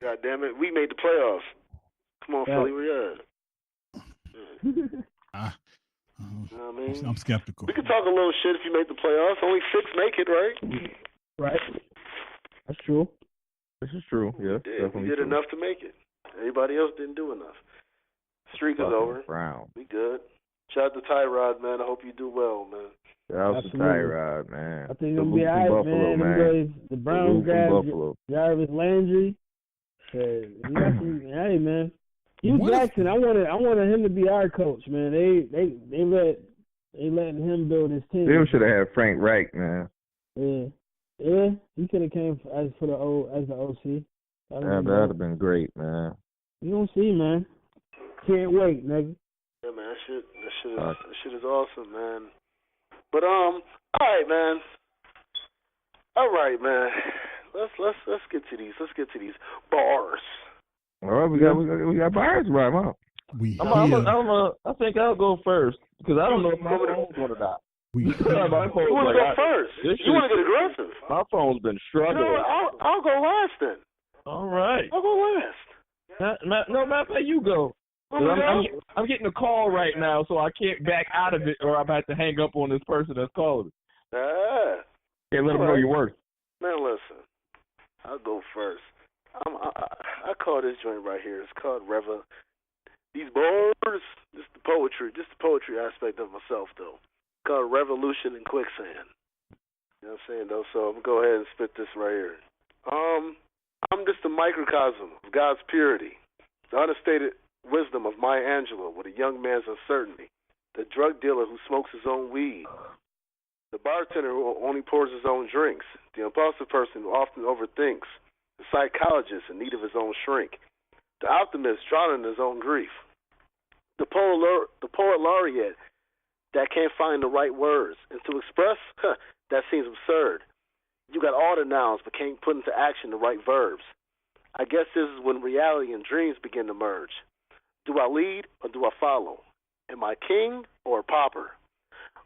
God damn it. We made the playoffs. Come on, Philly, where you at? Yeah. You know what I mean? I'm skeptical. We can talk a little shit if you make the playoffs. Only 6 make it, right? Right. That's true. This is true. Yeah, we did enough to make it. Everybody else didn't do enough. Streak is over. Brown. We good. Shout out to Tyrod, man. I hope you do well, man. Shout out to Tyrod, man. I think it'll be all right, man. The Browns grabbed Jarvis Landry. Hey, man. Hugh Jackson, I wanted him to be our coach, man. They letting him build his team. They should have had Frank Reich, man. Yeah, he could have came as the OC. That would have been great, man. You don't see, man. Can't wait, nigga. Yeah, man, that shit is awesome, man. But all right, man. All right, man. Let's get to these bars. All right, we got bars right now. I think I'll go first because I don't know if my phone's going to die. You want to go first? You want to get aggressive? My phone's been struggling. I'll go last then. All right. I'll go last. No, matter you go. I'm getting a call right now, so I can't back out of it, or I'm about to hang up on this person that's calling. Can't let them know your worth. Man, listen. I'll go first. I call this joint right here. It's called Revel. These bars, just the poetry aspect of myself, though. It's called Revolution in Quicksand. You know what I'm saying, though? So I'm going to go ahead and spit this right here. I'm just a microcosm of God's purity, the understated wisdom of Maya Angelou with a young man's uncertainty, the drug dealer who smokes his own weed, the bartender who only pours his own drinks, the impulsive person who often overthinks, the psychologist in need of his own shrink, the optimist drowning in his own grief, the poet laureate that can't find the right words, and to express, that seems absurd. You got all the nouns but can't put into action the right verbs. I guess this is when reality and dreams begin to merge. Do I lead or do I follow? Am I king or a pauper?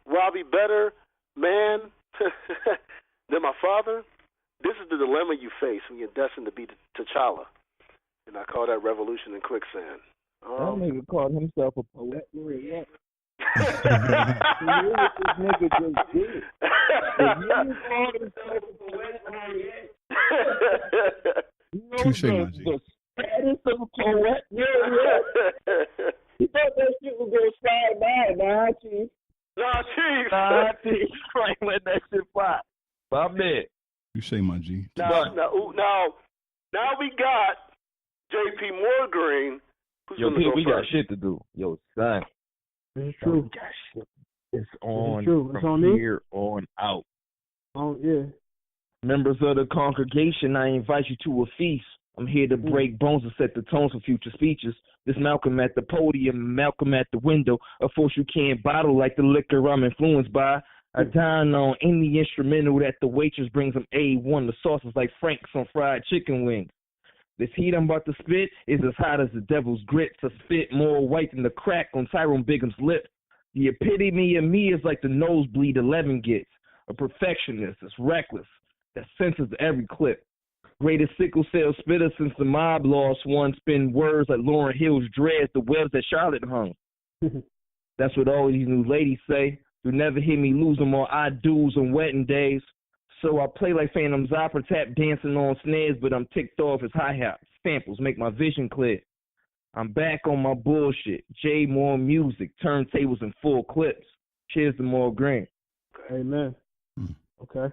Will I be better man than my father? This is the dilemma you face when you're destined to be T'Challa. And I call that revolution in quicksand. That nigga called himself a poet. Yeah. This nigga just did. If you call himself a poet, Touche, my G. the status of a poet. Yeah. He thought that shit was going to slide by, nah, Chief. Nah, Chief. Right, let that shit fly. My man. Touche, my G. Now we got J.P. Moore-Green. Yo, P, we got shit to do. Yo, son. It's true. We got shit. It's on It's true. It's from on here on out. Oh, yeah. Members of the congregation, I invite you to a feast. I'm here to break bones and set the tones for future speeches. This Malcolm at the podium, Malcolm at the window. A force you can't bottle like the liquor I'm influenced by. I dine on any instrumental that the waitress brings them A1. The sauce is like Frank's on fried chicken wings. This heat I'm about to spit is as hot as the devil's grits. I spit more white than the crack on Tyrone Bigum's lip. The epitome of me is like the nosebleed 11 gets. A perfectionist that's reckless, that senses every clip. Greatest sickle cell spitter since the mob lost one. Spin words like Lauryn Hill's dreads, the webs that Charlotte hung. That's what all these new ladies say. You'll never hear me lose them all I do's on wedding days. So I play like Phantom Opera, tap dancing on snares, but I'm ticked off as hi-hat samples make my vision clear. I'm back on my bullshit. J more music, turntables and full clips. Cheers to more green. Amen. Okay.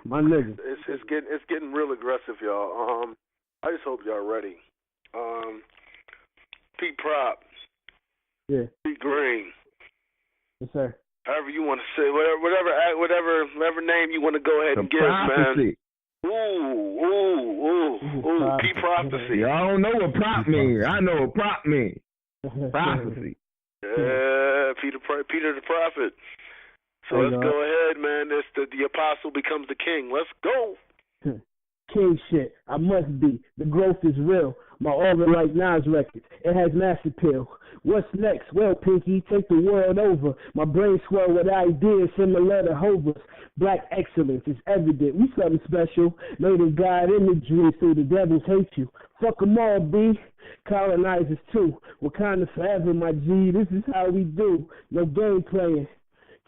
My nigga. It's getting real aggressive, y'all. I just hope y'all ready. Pete Prop. Yeah. Pete Green. Yes, sir. However you want to say, whatever name you want to go ahead and give, man. Ooh, Pete Prophecy. Y'all don't know what prop means. I know what prop means. Prophecy. Yeah, Peter the Prophet. So let's go ahead, man. The apostle becomes the king. Let's go. King shit. I must be. The growth is real. My Organ Like Nas record. It has mass appeal. What's next? Well, Pinky, take the world over. My brain swell with ideas similar to Hova's. Black excellence is evident. We something special. Made of God imagery so the devils hate you. Fuck them all, B. Colonizers too. Wakanda forever, my G. This is how we do. No game playing.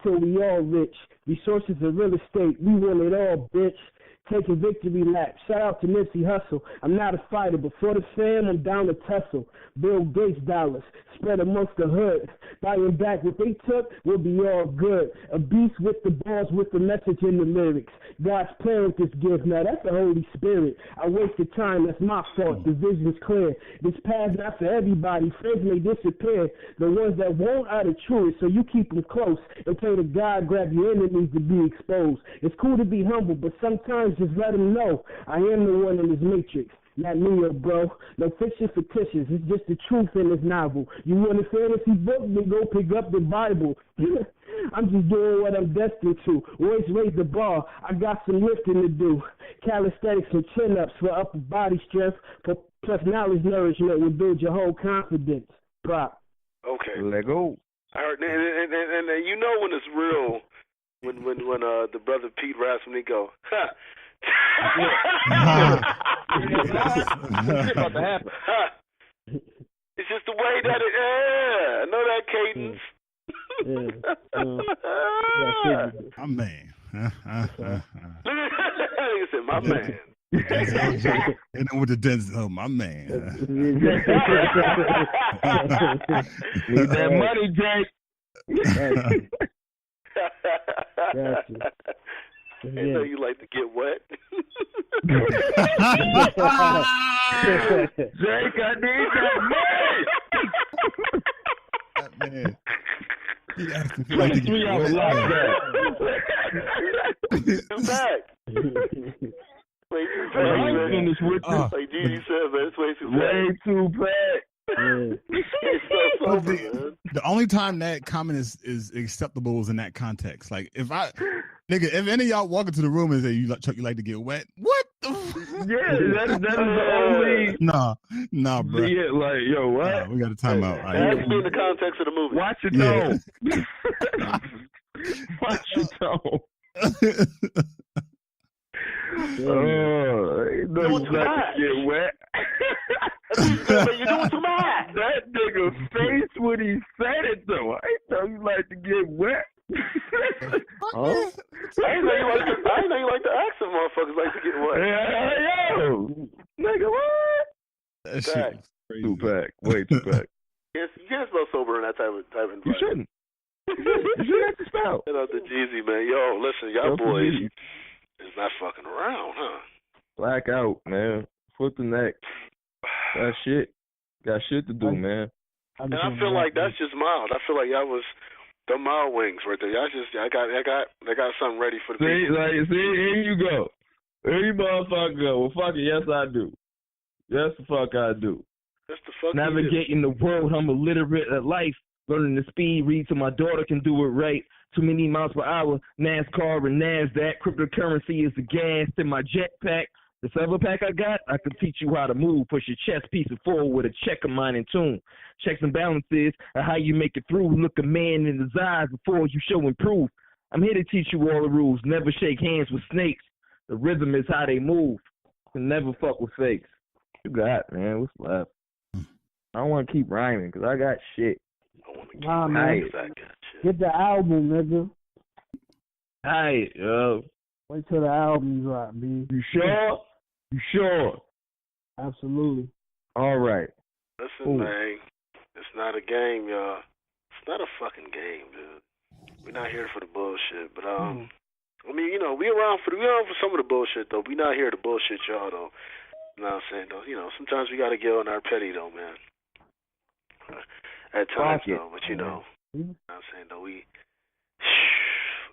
Till we all rich. Resources of real estate. We want it all, bitch. Take a victory lap. Shout out to Nipsey Hussle. I'm not a fighter, but for the fam, I'm down to tussle. Bill Gates dollars spread amongst the hood. Buying back what they took will be all good. A beast with the balls with the message in the lyrics. God's plan with this gift. Now that's the Holy Spirit. I wasted time. That's my fault. The vision's clear. This path's not for everybody. Friends may disappear. The ones that won't are the truest. So you keep them close and pray to God grab your enemies to be exposed. It's cool to be humble, but sometimes just let them know I am the one in this matrix. Not Neo, bro. No fiction fictitious. It's just the truth in this novel. You want a fantasy book? Then go pick up the Bible. I'm just doing what I'm destined to. Always raise the bar. I got some lifting to do. Calisthenics and chin-ups for upper body strength. Plus knowledge nourishment will build your whole confidence. Prop. Okay. Let go. I heard, and you know when it's real when the brother Pete raps when he go, ha. What's about to happen? It's just the way that it. I know that cadence. My man. He said, my man. And then with the Denzel, my man. Need that money, Jake. Gotcha. I know you like to get wet. Jake, I need that man. He asked if you like to get Come back. Way too packed, man. Finish with this. Like Gigi said, man, it's way too packed. Way too packed. The only time that comment is acceptable is in that context. Like if if any of y'all walk into the room and say Chuck, you like to get wet, what? Yeah, that's the only. Nah, bro. Yeah, like yo, what? Nah, we got a timeout. It has to be in the context of the movie. Watch your tone. Watch your tone. You're doing too much. Get wet. You're doing too much. That nigga face when he said it though. I ain't know you like to get wet. Huh? I ain't know you like to ask some motherfuckers like to get wet. Yo, nigga, what? That shit was crazy. Too packed. Way too packed. Yes, you can't spell sober in that type of environment. You shouldn't. You shouldn't have to spell. Shout out to Jeezy, man. Yo, listen, y'all boys is not fucking around, huh? Black out, man. Foot to neck. That shit. Got shit to do, man. And I feel like that's just mild. I feel like y'all was the mild wings right there. Y'all got something ready for the people. Here you go. Here you motherfucker go. Well, fuck it. Yes, I do. Yes, the fuck I do. Yes, the fuck Navigating the world, I'm illiterate at life. Learning the speed read so my daughter can do it right. Too many miles per hour. NASCAR and NASDAQ. Cryptocurrency is the gas in my jetpack. The silver pack I got, I can teach you how to move. Push your chest piece forward with a check of mine in tune. Checks and balances of how you make it through. Look a man in his eyes before you show and prove. I'm here to teach you all the rules. Never shake hands with snakes. The rhythm is how they move. And never fuck with fakes. You got, man. What's left? I don't want to keep rhyming because I got shit. Nah, man. Get the album, nigga. Hey, yo. Wait till the album drop, B. You sure? You sure? Absolutely. All right. Listen, man. It's not a game, y'all. It's not a fucking game, dude. We're not here for the bullshit, but I mean, you know, we around for some of the bullshit though. We not here to bullshit y'all though. You know what I'm saying though? You know, sometimes we gotta get on our petty though, man. At times though, but you know what I'm saying though,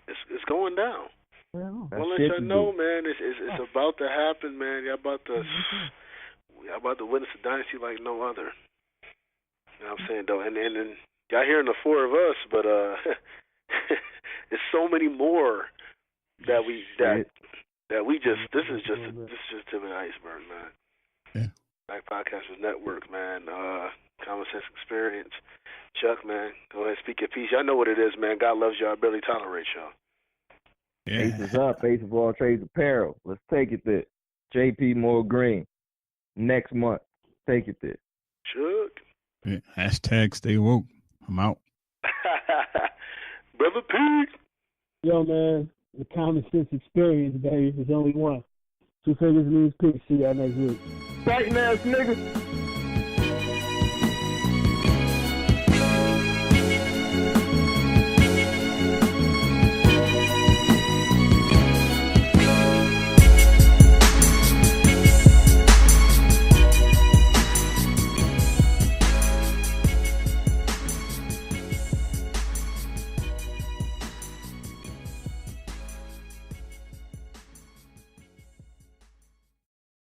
it's going down. Well, let y'all know, man, it's about to happen, man. Y'all about to witness a dynasty like no other. You know what I'm saying though, and y'all hearing the four of us, but it's so many more that we just this is just tip of the iceberg, man. Yeah. Black Podcasters Network, man. Common Sense Experience. Chuck, man, go ahead, speak your piece. Y'all know what it is, man. God loves y'all, barely tolerates y'all. Yeah. Aces up, Ace of All Trades Apparel. Let's take it there. JP Moore Green. Next month. Take it there. Chuck. Yeah. Hashtag stay woke. I'm out. Brother Pete. Yo, man. The Common Sense Experience, baby. There's only one. 2 fingers means peace. See y'all next week. Fighting ass niggas.